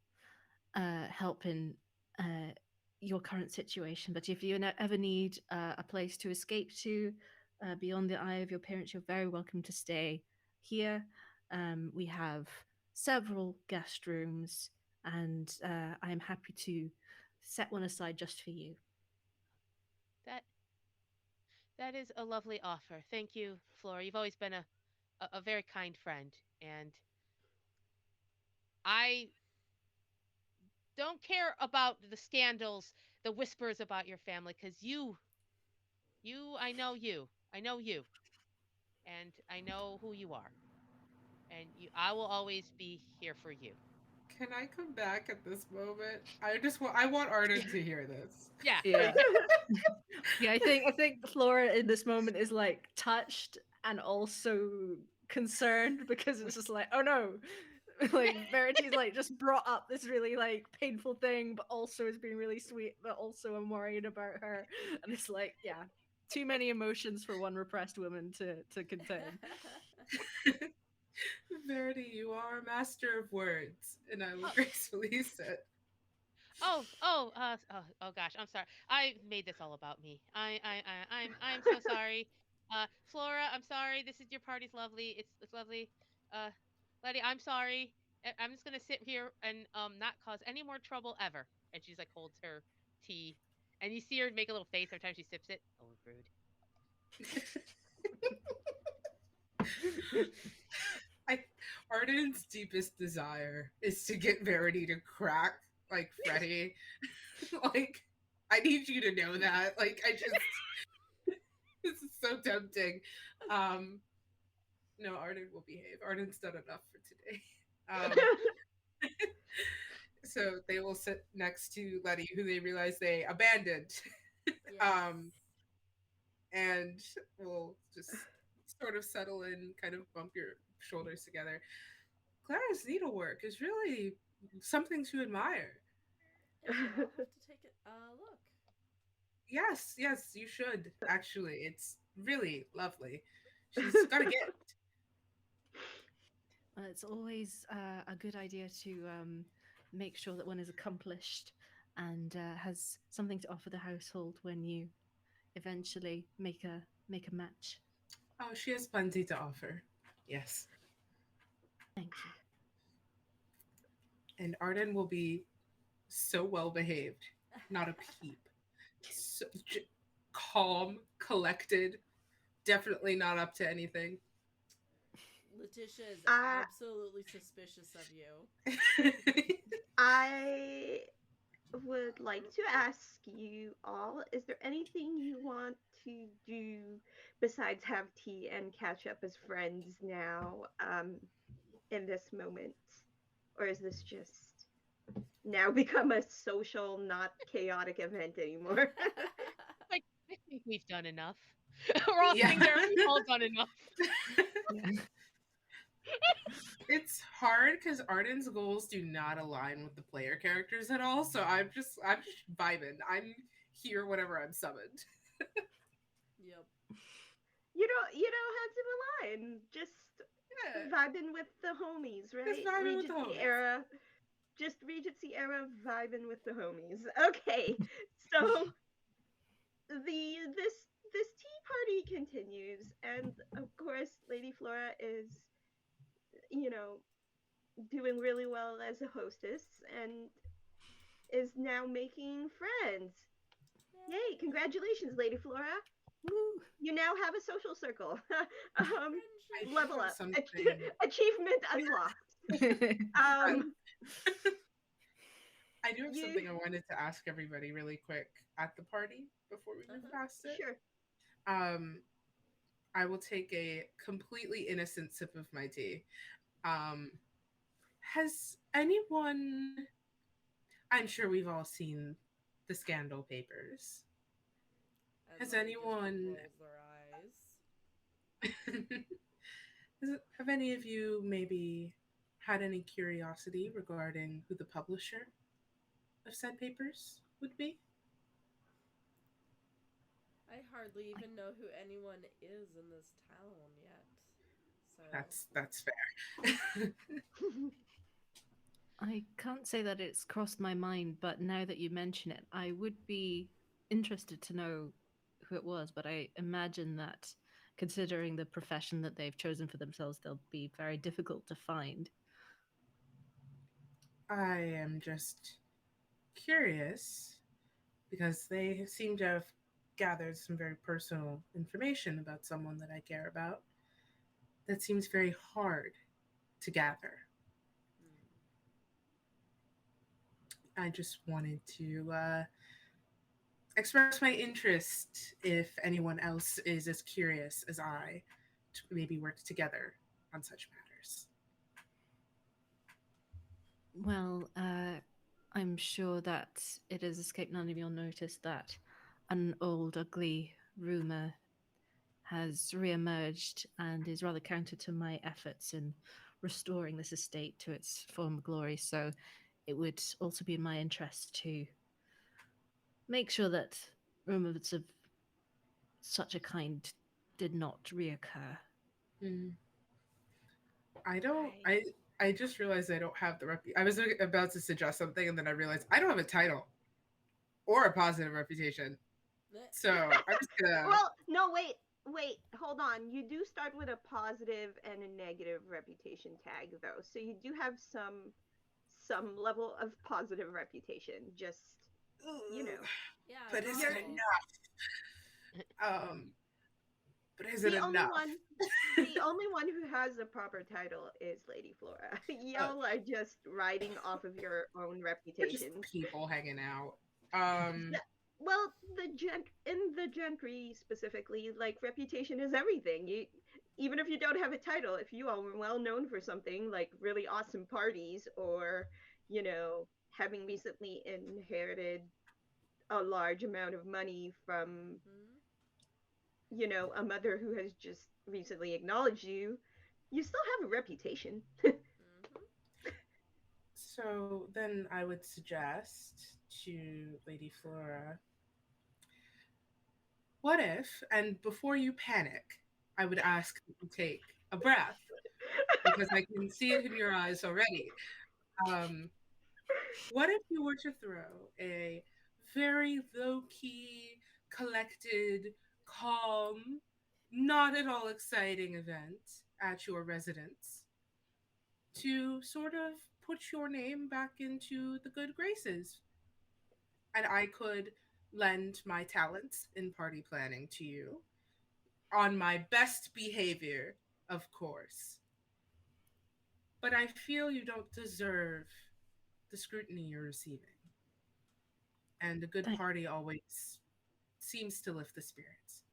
help in uh, your current situation. But if you ever need a place to escape to beyond the eye of your parents, you're very welcome to stay here. We have several guest rooms, and I'm happy to set one aside just for you. That that is a lovely offer. Thank you, Flora. You've always been a very kind friend, and I don't care about the scandals, the whispers about your family, because I know you. I know you, and I know who you are, and I will always be here for you. Can I come back at this moment? I want Arden to hear this. Yeah. Yeah. Yeah, I think Flora in this moment is like touched and also concerned because it's just like, oh no. Like Verity's like just brought up this really like painful thing, but also is being really sweet, but also I'm worried about her. And it's like, yeah, too many emotions for one repressed woman to contain. Verity, you are a master of words, and I will Oh, gracefully sit. oh gosh, I'm sorry. I made this all about me. I'm so sorry. Flora, I'm sorry. This is your party's lovely. It's lovely. Uh, Letty, I'm sorry. I'm just gonna sit here and not cause any more trouble ever. And she's like holds her tea, and you see her make a little face every time she sips it. Oh, rude. I Arden's deepest desire is to get Verity to crack like Freddy. Like, I need you to know that. Like, I just this is so tempting. Um, no, Arden will behave. Arden's done enough for today. Um, so they will sit next to Letty, who they realize they abandoned. Yes. um, and we'll just sort of settle in, kind of bump your shoulders together. Clara's needlework is really something to admire. Is it? I'll have to take a look. Yes, yes, you should. Actually, it's really lovely. She's got a gift. It's always a good idea to make sure that one is accomplished and has something to offer the household when you eventually make a match. Oh, she has plenty to offer. Yes. Thank you. And Arden will be so well behaved, not a peep. So calm, collected, definitely not up to anything. Letitia is I absolutely suspicious of you. I would like to ask you all, is there anything you want to do besides have tea and catch up as friends now, in this moment? Or is this just now become a social, not chaotic event anymore? Like I think we've done enough. We're all Yeah. sitting there. We've all done enough. Yeah. It's hard because Arden's goals do not align with the player characters at all. So I'm just vibing. I'm here whenever I'm summoned. Yep. You don't have to align. Just Yeah, vibing with the homies, just right? vibing with the Regency homies. era. Just Regency era vibing with the homies. Okay. So this tea party continues, and of course Lady Flora is, you know, doing really well as a hostess and is now making friends. Yay, Yay. congratulations, Lady Flora. Woo! You now have a social circle. um, I Friendship. do level have up. something. Achievement unlocked. I, Um, I do have you something I wanted to ask everybody really quick at the party before we move Uh-huh. past it. sure. Um, I will take a completely innocent sip of my tea. Um, has anyone? I'm sure we've all seen the scandal papers. And Has Letty just anyone? rolls their eyes. Have any of you maybe had any curiosity regarding who the publisher of said papers would be? I hardly I, even know who anyone is in this town yet. So, That's fair. I can't say that it's crossed my mind, but now that you mention it, I would be interested to know who it was. But I imagine that, considering the profession that they've chosen for themselves, they'll be very difficult to find. I am just curious because they seem to have gathered some very personal information about someone that I care about that seems very hard to gather. hmm. I just wanted to express my interest if anyone else is as curious as I to maybe work together on such matters. Well, I'm sure that it has escaped none of your notice that an old, ugly rumor has re-emerged and is rather counter to my efforts in restoring this estate to its former glory. So it would also be in my interest to make sure that rumors of such a kind did not reoccur. Mm. I don't. I I just realized I don't have the rep. I was about to suggest something, and then I realized I don't have a title or a positive reputation. So I'm just gonna. Well, no, wait, hold on. You do start with a positive and a negative reputation tag, though, so you do have some level of positive reputation. Just you Ugh, know, Yeah, but is it you're novel. enough? But is it the only enough? one. The only one who has a proper title is Lady Flora. Uh, Y'all are just riding off of your own we're just reputations. people hanging out. Um, Yeah, well, in the gentry specifically, like reputation is everything. You even if you don't have a title, if you are well known for something like really awesome parties or having recently inherited a large amount of money from Hmm. a mother who has just recently acknowledged you, you still have a reputation. Hmm. so then I would suggest to Lady Flora, what if, and before you panic, I would ask that you take a breath because I can see it in your eyes already. Um, what if you were to throw a very low key, collected, calm, not at all exciting event at your residence to sort of put your name back into the good graces? And I could lend my talents in party planning to you on my best behavior, of course. But I feel you don't deserve the scrutiny you're receiving. And a good Thank, party always seems to lift the spirits.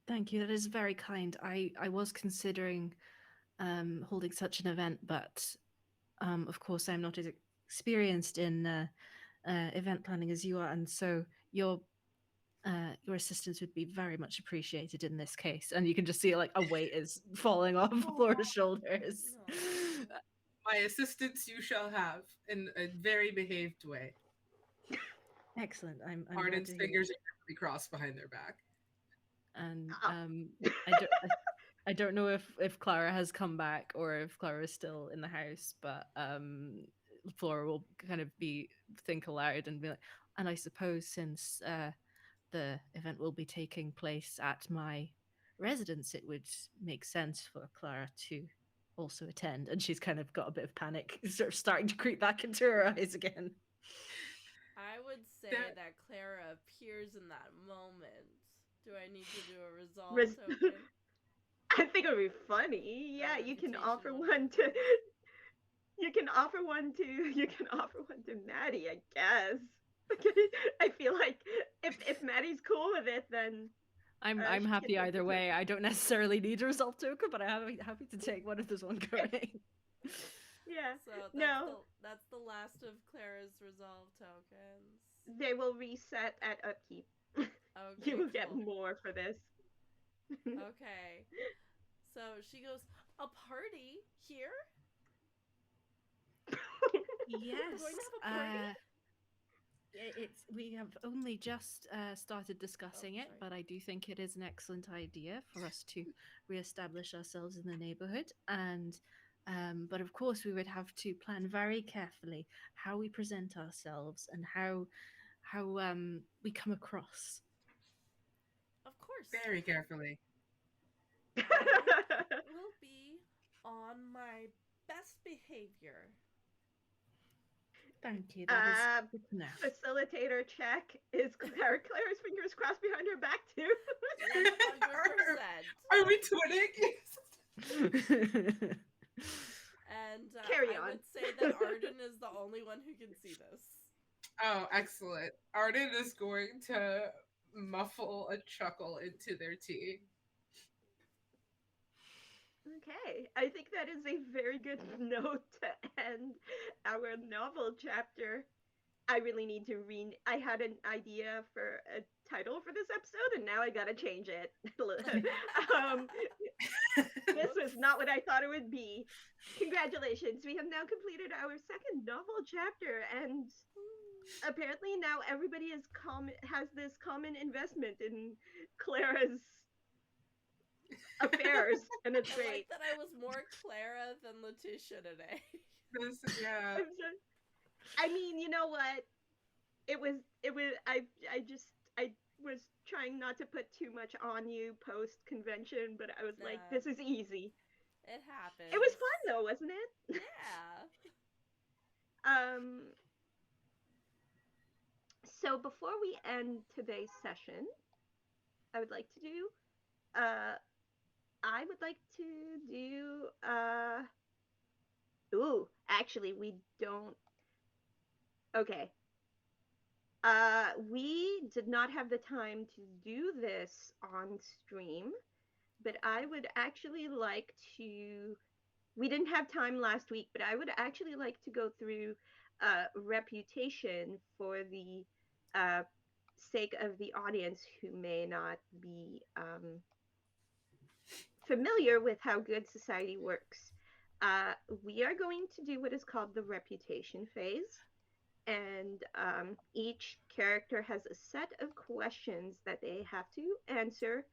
thank you. That is very kind. I was considering holding such an event, but of course, I'm not as experienced in event planning as you are, and so your assistance would be very much appreciated in this case. And you can just see like a weight is falling off Oh, Flora's shoulders. No. my assistance you shall have in a very behaved way. Excellent. I'm glad Arden's to hear. fingers are carefully crossed behind their back. And Uh, I don't. I don't know if Clara has come back or if Clara is still in the house, but Flora will kind of be think aloud and be like, and I suppose since the event will be taking place at my residence, it would make sense for Clara to also attend. And she's kind of got a bit of panic, sort of starting to creep back into her eyes again. I would say That that Clara appears in that moment. Do I need to do a resolve res- token? I think it would be funny. Or Yeah, you can offer reputational one to difference? you can offer one to Maddie, I guess. I feel like if Maddie's cool with it, then I'm she can happy take the either way. token. I don't necessarily need a resolve token, but I'm happy to take one if there's one going. Yeah. So No, that's the last of Clara's resolve tokens. they will reset at upkeep. You Okay, will get cool. more for this. Okay. So she goes, "A party here? We're going to Yes, have a party?" it's we have only just started Oh, discussing it, sorry. but I do think it is an excellent idea for us to reestablish ourselves in the neighborhood. And but of course, we would have to plan very carefully how we present ourselves and how we come across. Of course. very carefully. I will be on my best behavior. Thank you. That is uh, good to know. Facilitator check. Is Clara's fingers crossed behind her back too? 100%. Are we twinning? And Carry I on. would say that Arden is the only one who can see this. Oh, excellent. Arden is going to muffle a chuckle into their tea. Okay, I think that is a very good note to end our novel chapter. I really need to read. I had an idea for a title for this episode, and now I gotta change it. um, this was Whoops. not what I thought it would be. Congratulations, we have now completed our second novel chapter, and apparently now everybody has this common investment in Clara's affair cares, and it's I great. like that I was more Clara than Letitia today. Yeah. I'm so, I mean, you know what? It was I just I was trying not to put too much on you post convention, but I was like, Nah, this is easy. it It was happens. fun though, wasn't it? Yeah. um so before we end today's session, I would like to do uh I would like to do ooh, actually we don't. Okay. We did not have the time to do this on stream, but I Okay. would actually like to. We didn't have time last week, but I would actually like to go through reputation for the uh, sake of the audience who may not be familiar with how good society works. We are going to do what is called the reputation phase, and each character has a set of questions that they have to answer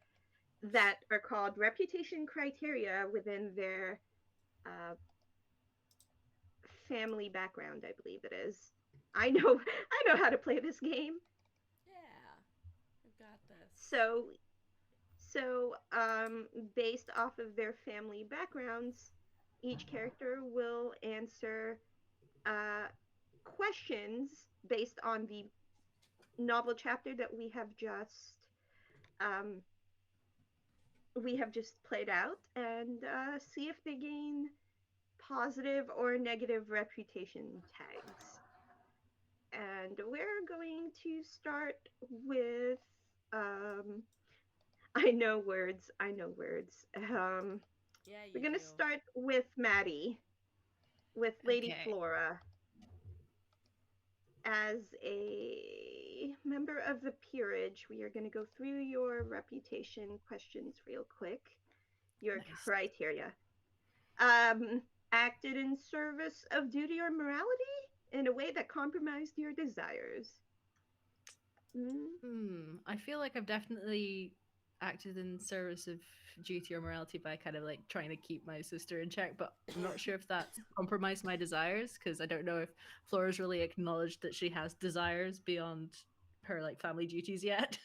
that are called reputation criteria within their uh, family background, I believe it is. I know I know how to play this game. Yeah. I've got this. So based off of their family backgrounds, each character will answer uh, questions based on the novel chapter that um, we have just played out, and see if they gain positive or negative reputation tags. And we're going to start with I know words. I know words. Yeah, We're you gonna do. start with Maddie, with Lady Okay. Flora. As a member of the peerage, we are going to go through your reputation questions real quick. Your Nice. criteria. Acted in service of duty or morality in a way that compromised your desires. Mm, I feel like I've definitely acted in service of duty or morality by kind of like trying to keep my sister in check, but I'm not sure if that's compromised my desires because I don't know if Flora's really acknowledged that she has desires beyond her like family duties yet.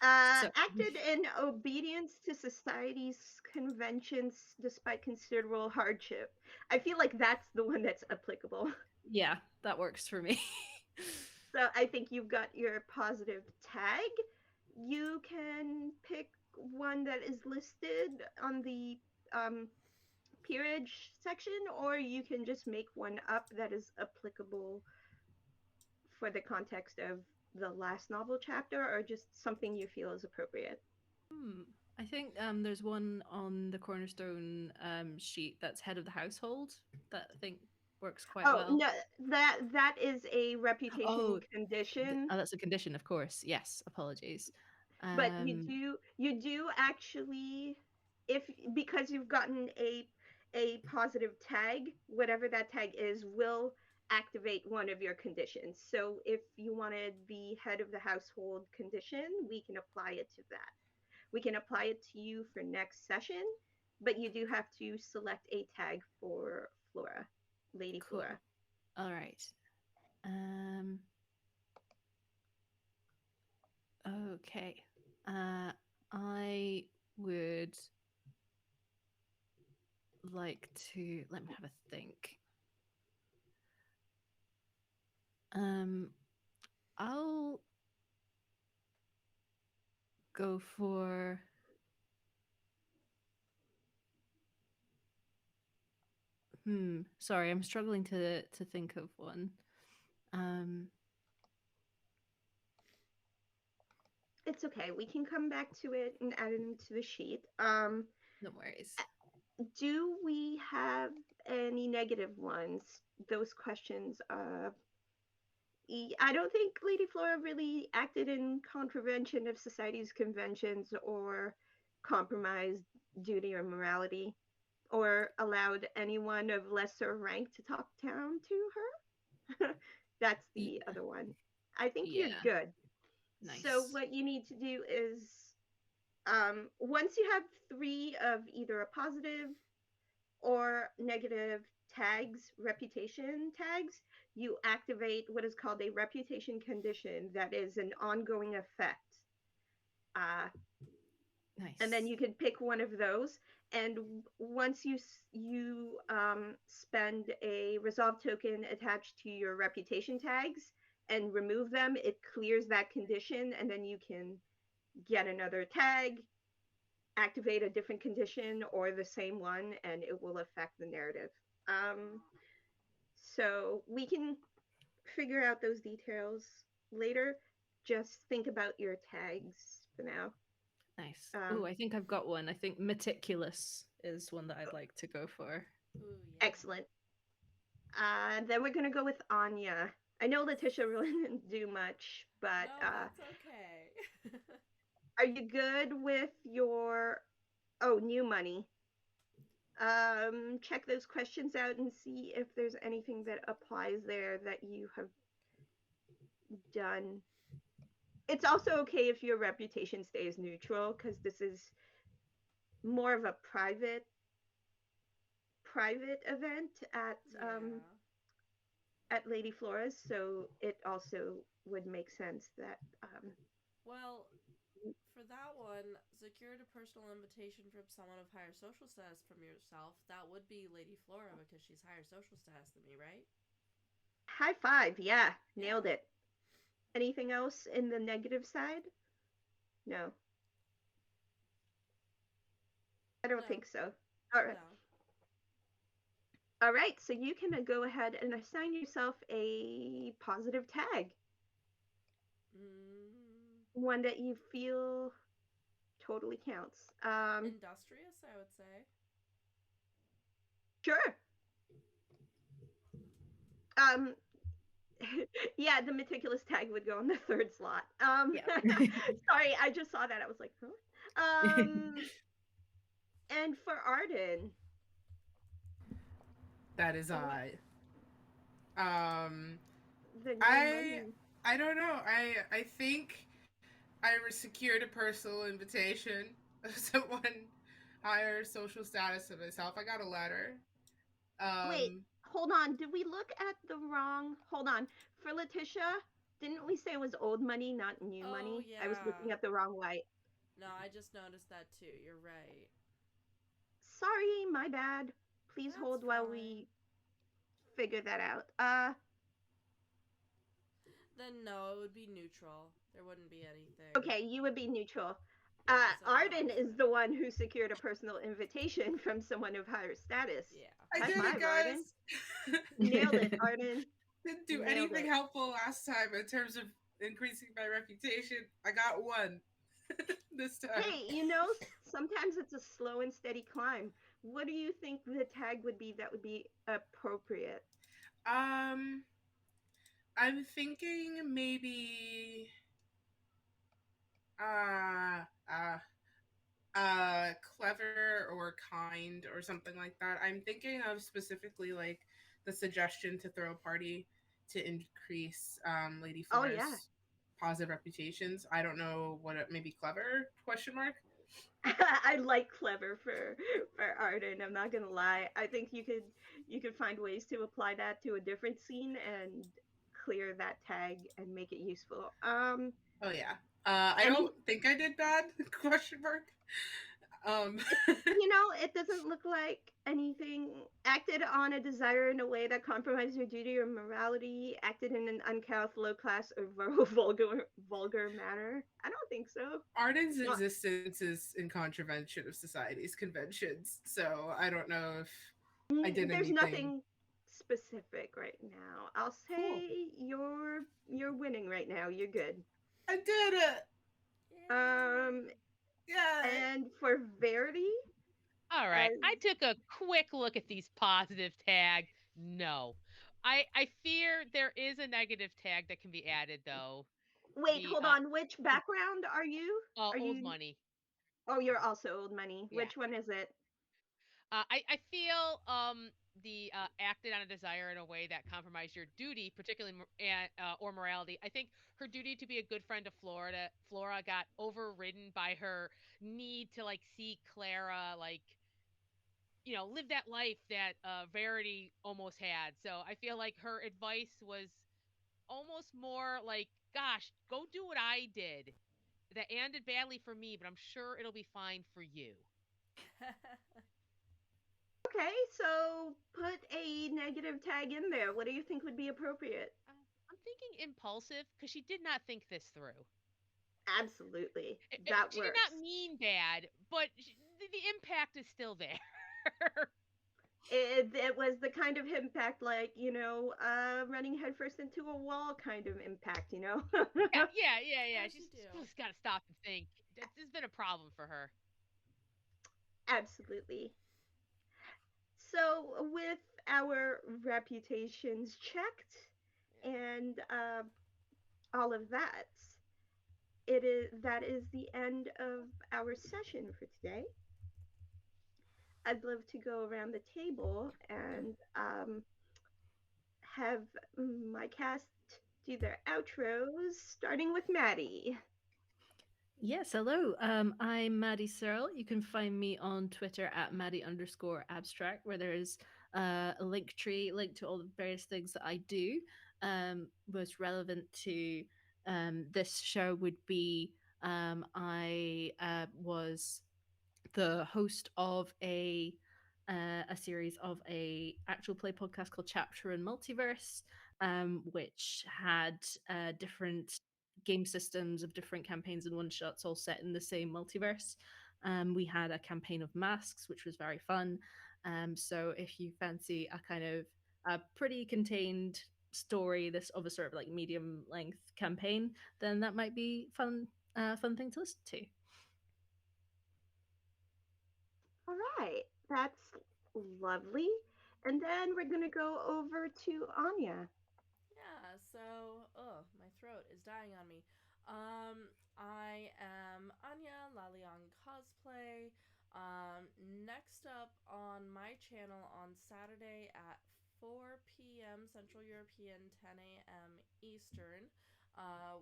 So acted in obedience to society's conventions despite considerable hardship. I feel like that's the one that's applicable. yeah, that works for me. So I think you've got your positive tag. You can pick one that is listed on the um, peerage section, or you can just make one up that is applicable for the context of the last novel chapter, or just something you feel is appropriate. Hmm. I think there's one on the cornerstone sheet that's head of the household that I think works quite Oh well. no, that is a reputation Oh, condition. that's a condition, of course. Yes, apologies. But Um, you do actually, if because you've gotten a positive tag, whatever that tag is will activate one of your conditions. So if you wanted the head of the household condition, we can apply it to that. We can apply it to you for next session, but you do have to select a tag for Flora, Lady cool. Flora. All right. Um, okay. I would like to let me have a think. Um, I'll go for Sorry, I'm struggling to think of one. Um, It's okay. We can come back to it and add it into the sheet. no worries. Do we have any negative ones? Those questions. I don't think Lady Flora really acted in contravention of society's conventions or compromised duty or morality or allowed anyone of lesser rank to talk down to her. That's Y- the other one. I think you're yeah, good. So nice. what you need to do is Once you have three of either a positive or negative tags, reputation tags, you activate what is called a reputation condition that is an ongoing effect. Uh, and then Nice. you can pick one of those. And once you spend a resolve token attached to your reputation tags and remove them, it clears that condition, and then you can get another tag, activate a different condition or the same one, and it will affect the narrative. Um, so we can figure out those details later. Just think about your tags for now. Nice. Oh, Um, I think I've got one. I think meticulous is one that I'd like to go for. Ooh, yeah. Excellent. Then we're gonna go with Anya. I know Letitia really didn't do much, but No, that's okay. are you good with your new money? Check those questions out and see if there's anything that applies there that you have done. It's also okay if your reputation stays neutral because this is more of a private event Yeah. at Lady Flora's, so it also would make sense that Well, for that one, secured a personal invitation from someone of higher social status from yourself. That would be Lady Flora because she's higher social status than me, right? high five. Yeah, Yeah. nailed it. Anything else in the negative side? No, I don't No. think so. All right. No. All right, so you can go ahead and assign yourself a positive tag, Mm, one that you feel totally counts. industrious, I would say. Sure. Um, yeah, the meticulous tag would go on the third slot. Yeah. Sorry, I just saw that. I was like, huh? And for Arden, That is what I. Um, the new I money? I don't know. I think I secured a personal invitation of someone higher social status than myself. I got a letter. Wait, Um, hold on. Did we look at the wrong? Hold on. For Letitia, didn't we say it was old money, not new Oh, money? I was yeah. looking at the wrong white. No, I just noticed that too. You're right. Sorry, my bad. Please That's hold while fine. we figure that out. Then no, it would be neutral. There wouldn't be anything. Okay, you would be neutral. Yeah, so the Arden is opposite. the one who secured a personal invitation from someone of higher status. Yeah. I High did it, five, Arden. guys. Nailed it, Arden. Didn't do Nailed anything it. helpful last time in terms of increasing my reputation. I got one this time. Hey, sometimes it's a slow and steady climb. What do you think the tag would be that would be appropriate? Um, I'm thinking maybe uh uh clever or kind or something like that. I'm thinking of specifically like the suggestion to throw a party to increase Lady Oh yeah. Flora's positive reputations. I don't know what it maybe clever question mark. I like clever for Arden. I'm not gonna lie. I think you could find ways to apply that to a different scene and clear that tag and make it useful. Oh yeah. I Any don't think I did bad question mark. Um it, it doesn't look like anything acted on a desire in a way that compromises your duty or morality, acted in an uncouth, low class, or vulgar manner. I don't think so. Arden's Not, existence is in contravention of society's conventions, so I don't know if I did there's anything nothing specific right now. I'll cool. say you're winning right now. You're good. I did it. Um, Yay. Yeah. and for Verity, All right. as I took a quick look at these positive tags. No. I fear there is a negative tag that can be added though. wait, The hold on. Which background are you? Are old you? money. Oh, you're also old money. Yeah. Which one is it? I feel the acted on a desire in a way that compromised your duty, particularly or morality. I think her duty to be a good friend to Flora got overridden by her need to like see Clara like live that life that Verity almost had. So I feel like her advice was almost more like, "Gosh, go do what I did. That ended badly for me, but I'm sure it'll be fine for you." Okay, so put a negative tag in there. What do you think would be appropriate? I'm thinking impulsive because she did not think this through. Absolutely. That She did not works. mean bad, but the impact is still there. It was the kind of impact like, running headfirst into a wall kind of impact, Yeah, yeah, yeah, yeah. As you She's do. just got to stop and think. It's been a problem for her. Absolutely. So, with our reputations checked Yeah. and all of that, that is the end of our session for today. I'd love to go around the table and have my cast do their outros, starting with Maddie. Yes, hello. I'm Maddie Searle. You can find me on Twitter at Maddie_abstract, where there's a link tree linked to all the various things that I do. Most relevant to this show would be I was the host of a series of a actual play podcast called Chapter and Multiverse, which had different game systems of different campaigns and one shots all set in the same multiverse. We had a campaign of masks, which was very fun. So if you fancy a kind of a pretty contained story, this of a sort of like medium length campaign, then that might be fun. Fun thing to listen to. All right, that's lovely. And then we're going to go over to Anya. Yeah, so, my throat is dying on me. I am Anya Laliang Cosplay. Next up on my channel on Saturday at 4 p.m. Central European, 10 a.m. Eastern,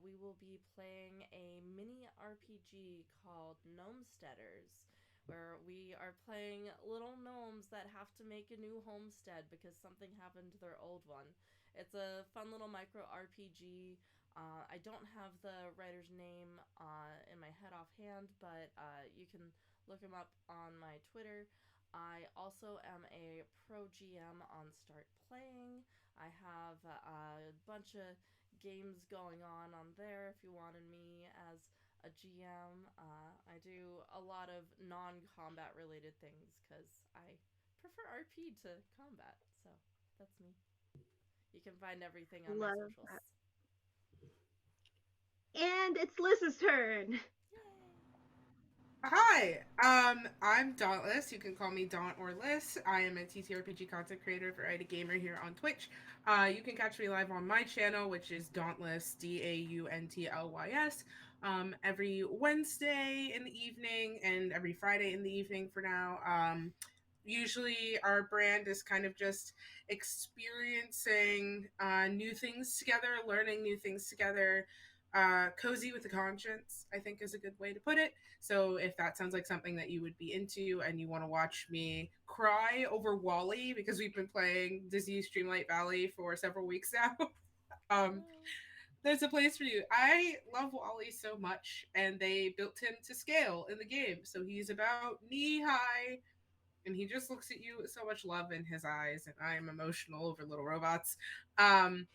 we will be playing a mini RPG called Gnomesteaders, where we are playing little gnomes that have to make a new homestead because something happened to their old one. It's a fun little micro RPG. I don't have the writer's name in my head offhand, but you can look him up on my Twitter. I also am a pro GM on Start Playing. I have a bunch of games going on there if you wanted me as a GM. I do a lot of non combat related things because I prefer RP to combat, so that's me. You can find everything on my Love that. socials. And it's Liz's turn. Yay! Hi, I'm Dauntless. You can call me Daunt or Liz. I am a TTRPG content creator for ID Gamer here on Twitch. You can catch me live on my channel, which is Dauntless, DAUNTLYS, every Wednesday in the evening and every Friday in the evening for now. Usually, our brand is kind of just experiencing new things together, learning new things together. Cozy with a conscience, I think, is a good way to put it. So if that sounds like something that you would be into and you want to watch me cry over Wally because we've been playing Disney Streamlight Valley for several weeks now, Oh um, no. there's a place for you. I love Wally so much, and they built him to scale in the game. So he's about knee high, and he just looks at you with so much love in his eyes, and I am emotional over little robots. Um,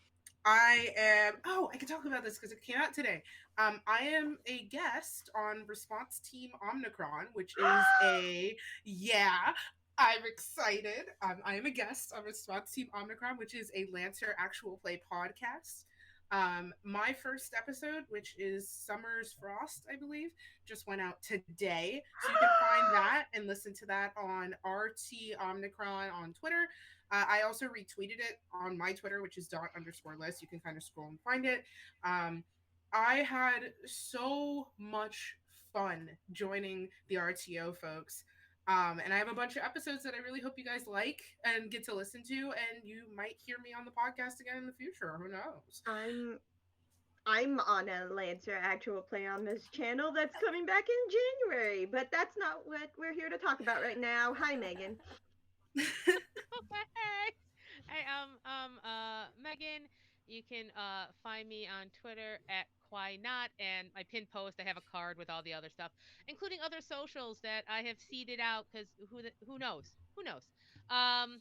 I am. Oh, I can talk about this because it came out today. I am a guest on Response Team Omnicron, which is a yeah. I'm excited. I am a guest on Response Team Omnicron, which is a Lancer actual play podcast. My first episode, which is Summer's Frost, I believe, just went out today. So you can find that and listen to that on RT Omnicron on Twitter. I also retweeted it on my Twitter, which is dot_list. You can kind of scroll and find it. Um, I had so much fun joining the RTO folks. And I have a bunch of episodes that I really hope you guys like and get to listen to, and you might hear me on the podcast again in the future. Who knows? I'm I'm on a Lancer actual play on this channel that's coming back in January, but that's not what we're here to talk about right now. Hi, Megan. Hey, hey, Megan, you can find me on Twitter at Quai Not, and my pinned post. I have a card with all the other stuff, including other socials that I have seeded out because who knows? Who knows? Um,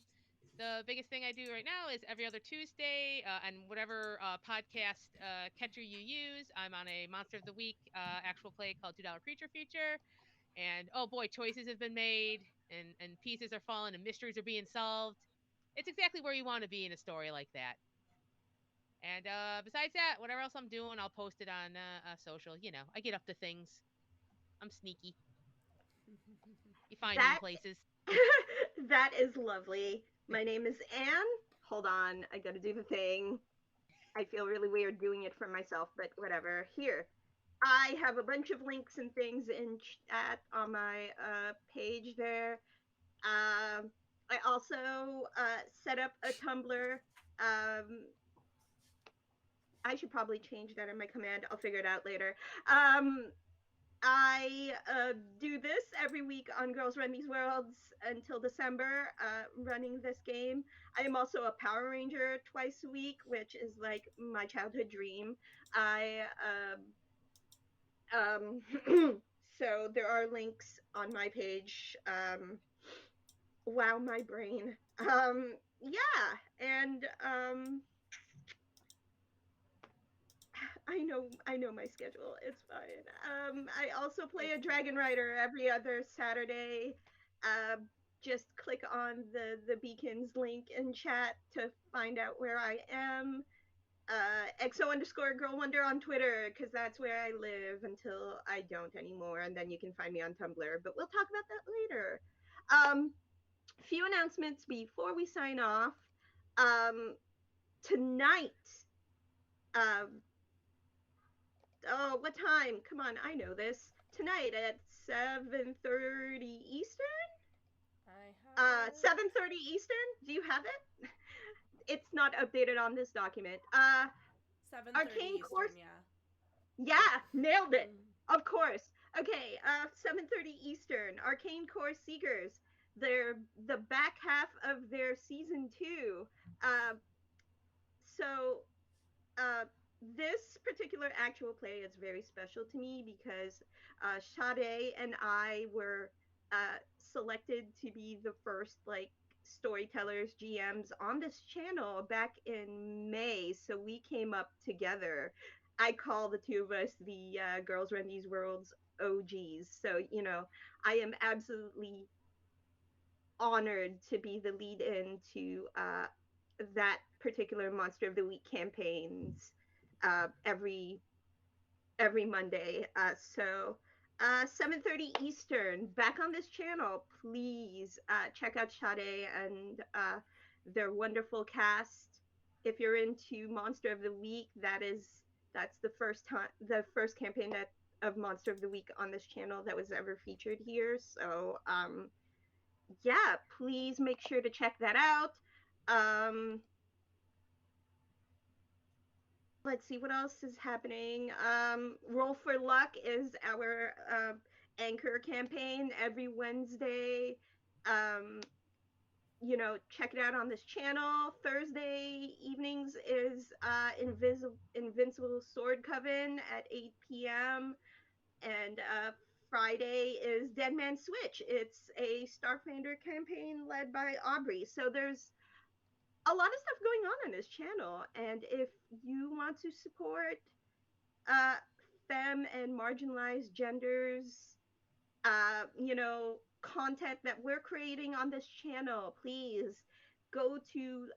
the biggest thing I do right now is every other Tuesday, and whatever podcast catcher you use, I'm on a Monster of the Week actual play called $2 Creature Feature. And oh boy, choices have been made, and pieces are falling, and mysteries are being solved. It's exactly where you want to be in a story like that. And besides that, whatever else I'm doing, I'll post it on social. You know, I get up to things. I'm sneaky. You find me in That places. that is lovely. My name is Anne. Hold on, I gotta do the thing. I feel really weird doing it for myself, but whatever. Here, I have a bunch of links and things in chat on my page there. I also set up a Tumblr. Um, I should probably change that in my command. I'll figure it out later. Um, I do this every week on Girls Run These Worlds until December, running this game. I am also a Power Ranger twice a week, which is like my childhood dream. I so there are links on my page. Wow, my brain. Yeah, and I know my schedule. It's fine. I also play It a Dragon cares. Rider every other Saturday. Uh, just click on the beacons link in chat to find out where I am. XO underscore girl wonder on Twitter because that's where I live until I don't anymore, and then you can find me on Tumblr. But we'll talk about that later. Um, few announcements before we sign off. Um, tonight, uh, oh, what time? Come on, I know this. Tonight at 7:30 Eastern? I have it. 7:30 Eastern? Do you have it? It's not updated on this document. 7:30 Arcane Eastern, Course. yeah. Yeah, nailed it. Of course. Okay, 7:30 Eastern. Arcane Core Seekers. They're the back half of their season 2. Uh, so uh, this particular actual play is very special to me because Sade and I were selected to be the first like storytellers GMs on this channel back in May, so we came up together. I call the two of us the Girls Run These Worlds OGs. So I am absolutely honored to be the lead in to that particular Monster of the Week campaigns every Monday. So 7:30 Eastern, back on this channel. Please check out Sade and their wonderful cast. If you're into Monster of the Week, that's the first campaign of Monster of the Week on this channel that was ever featured here. So yeah, please make sure to check that out. Um, let's see what else is happening. Roll for Luck is our anchor campaign every Wednesday. Um, check it out on this channel. Thursday evenings is Invincible Sword Coven at 8 p.m. And Friday is Dead Man Switch. It's a Starfinder campaign led by Aubrey. So there's a lot of stuff going on this channel. And if you want to support uh, femme and marginalized genders, content that we're creating on this channel, please go to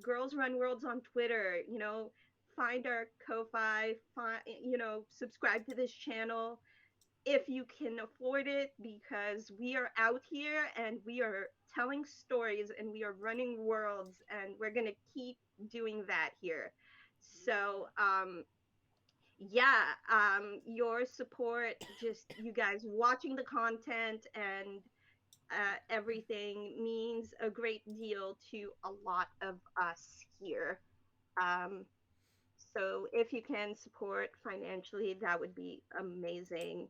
Girls Run Worlds on Twitter. Find our Ko-fi, subscribe to this channel if you can afford it, because we are out here and we are telling stories and we are running worlds, and we're going to keep doing that here. So, Yeah. yeah, your support, just you guys watching the content and everything means a great deal to a lot of us here. Um, so if you can support financially, that would be amazing.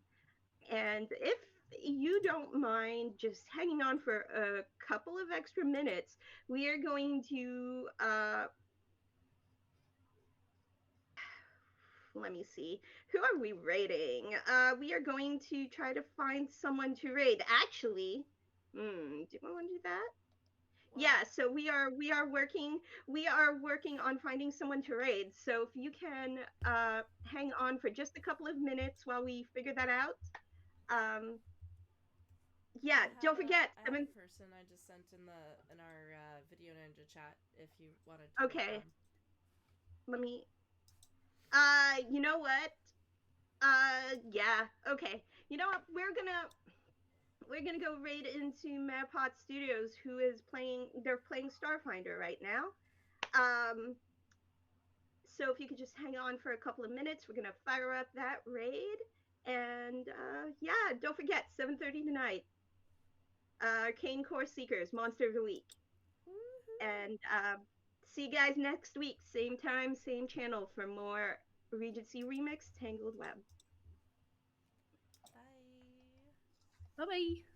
And if you don't mind just hanging on for a couple of extra minutes, we are going to let me see. Who are we rating? We are going to try to find someone to raid. Actually, do we want to do that? Well, Yeah, so we are working on finding someone to raid. So if you can hang on for just a couple of minutes while we figure that out. Um, yeah, don't forget. I have a person I just sent in our video ninja chat if you wanted to wait Okay, them. let me. You know what? Yeah. Okay. You know what? We're gonna go raid into Madpod Studios, who is playing. They're playing Starfinder right now. Um, so if you could just hang on for a couple of minutes, we're gonna fire up that raid, and yeah, don't forget 7:30 tonight. Arcane Core Seekers, Monster of the Week, Woohoo! and see you guys next week, same time, same channel for more Regency Remix Tangled Web. Bye. Bye bye.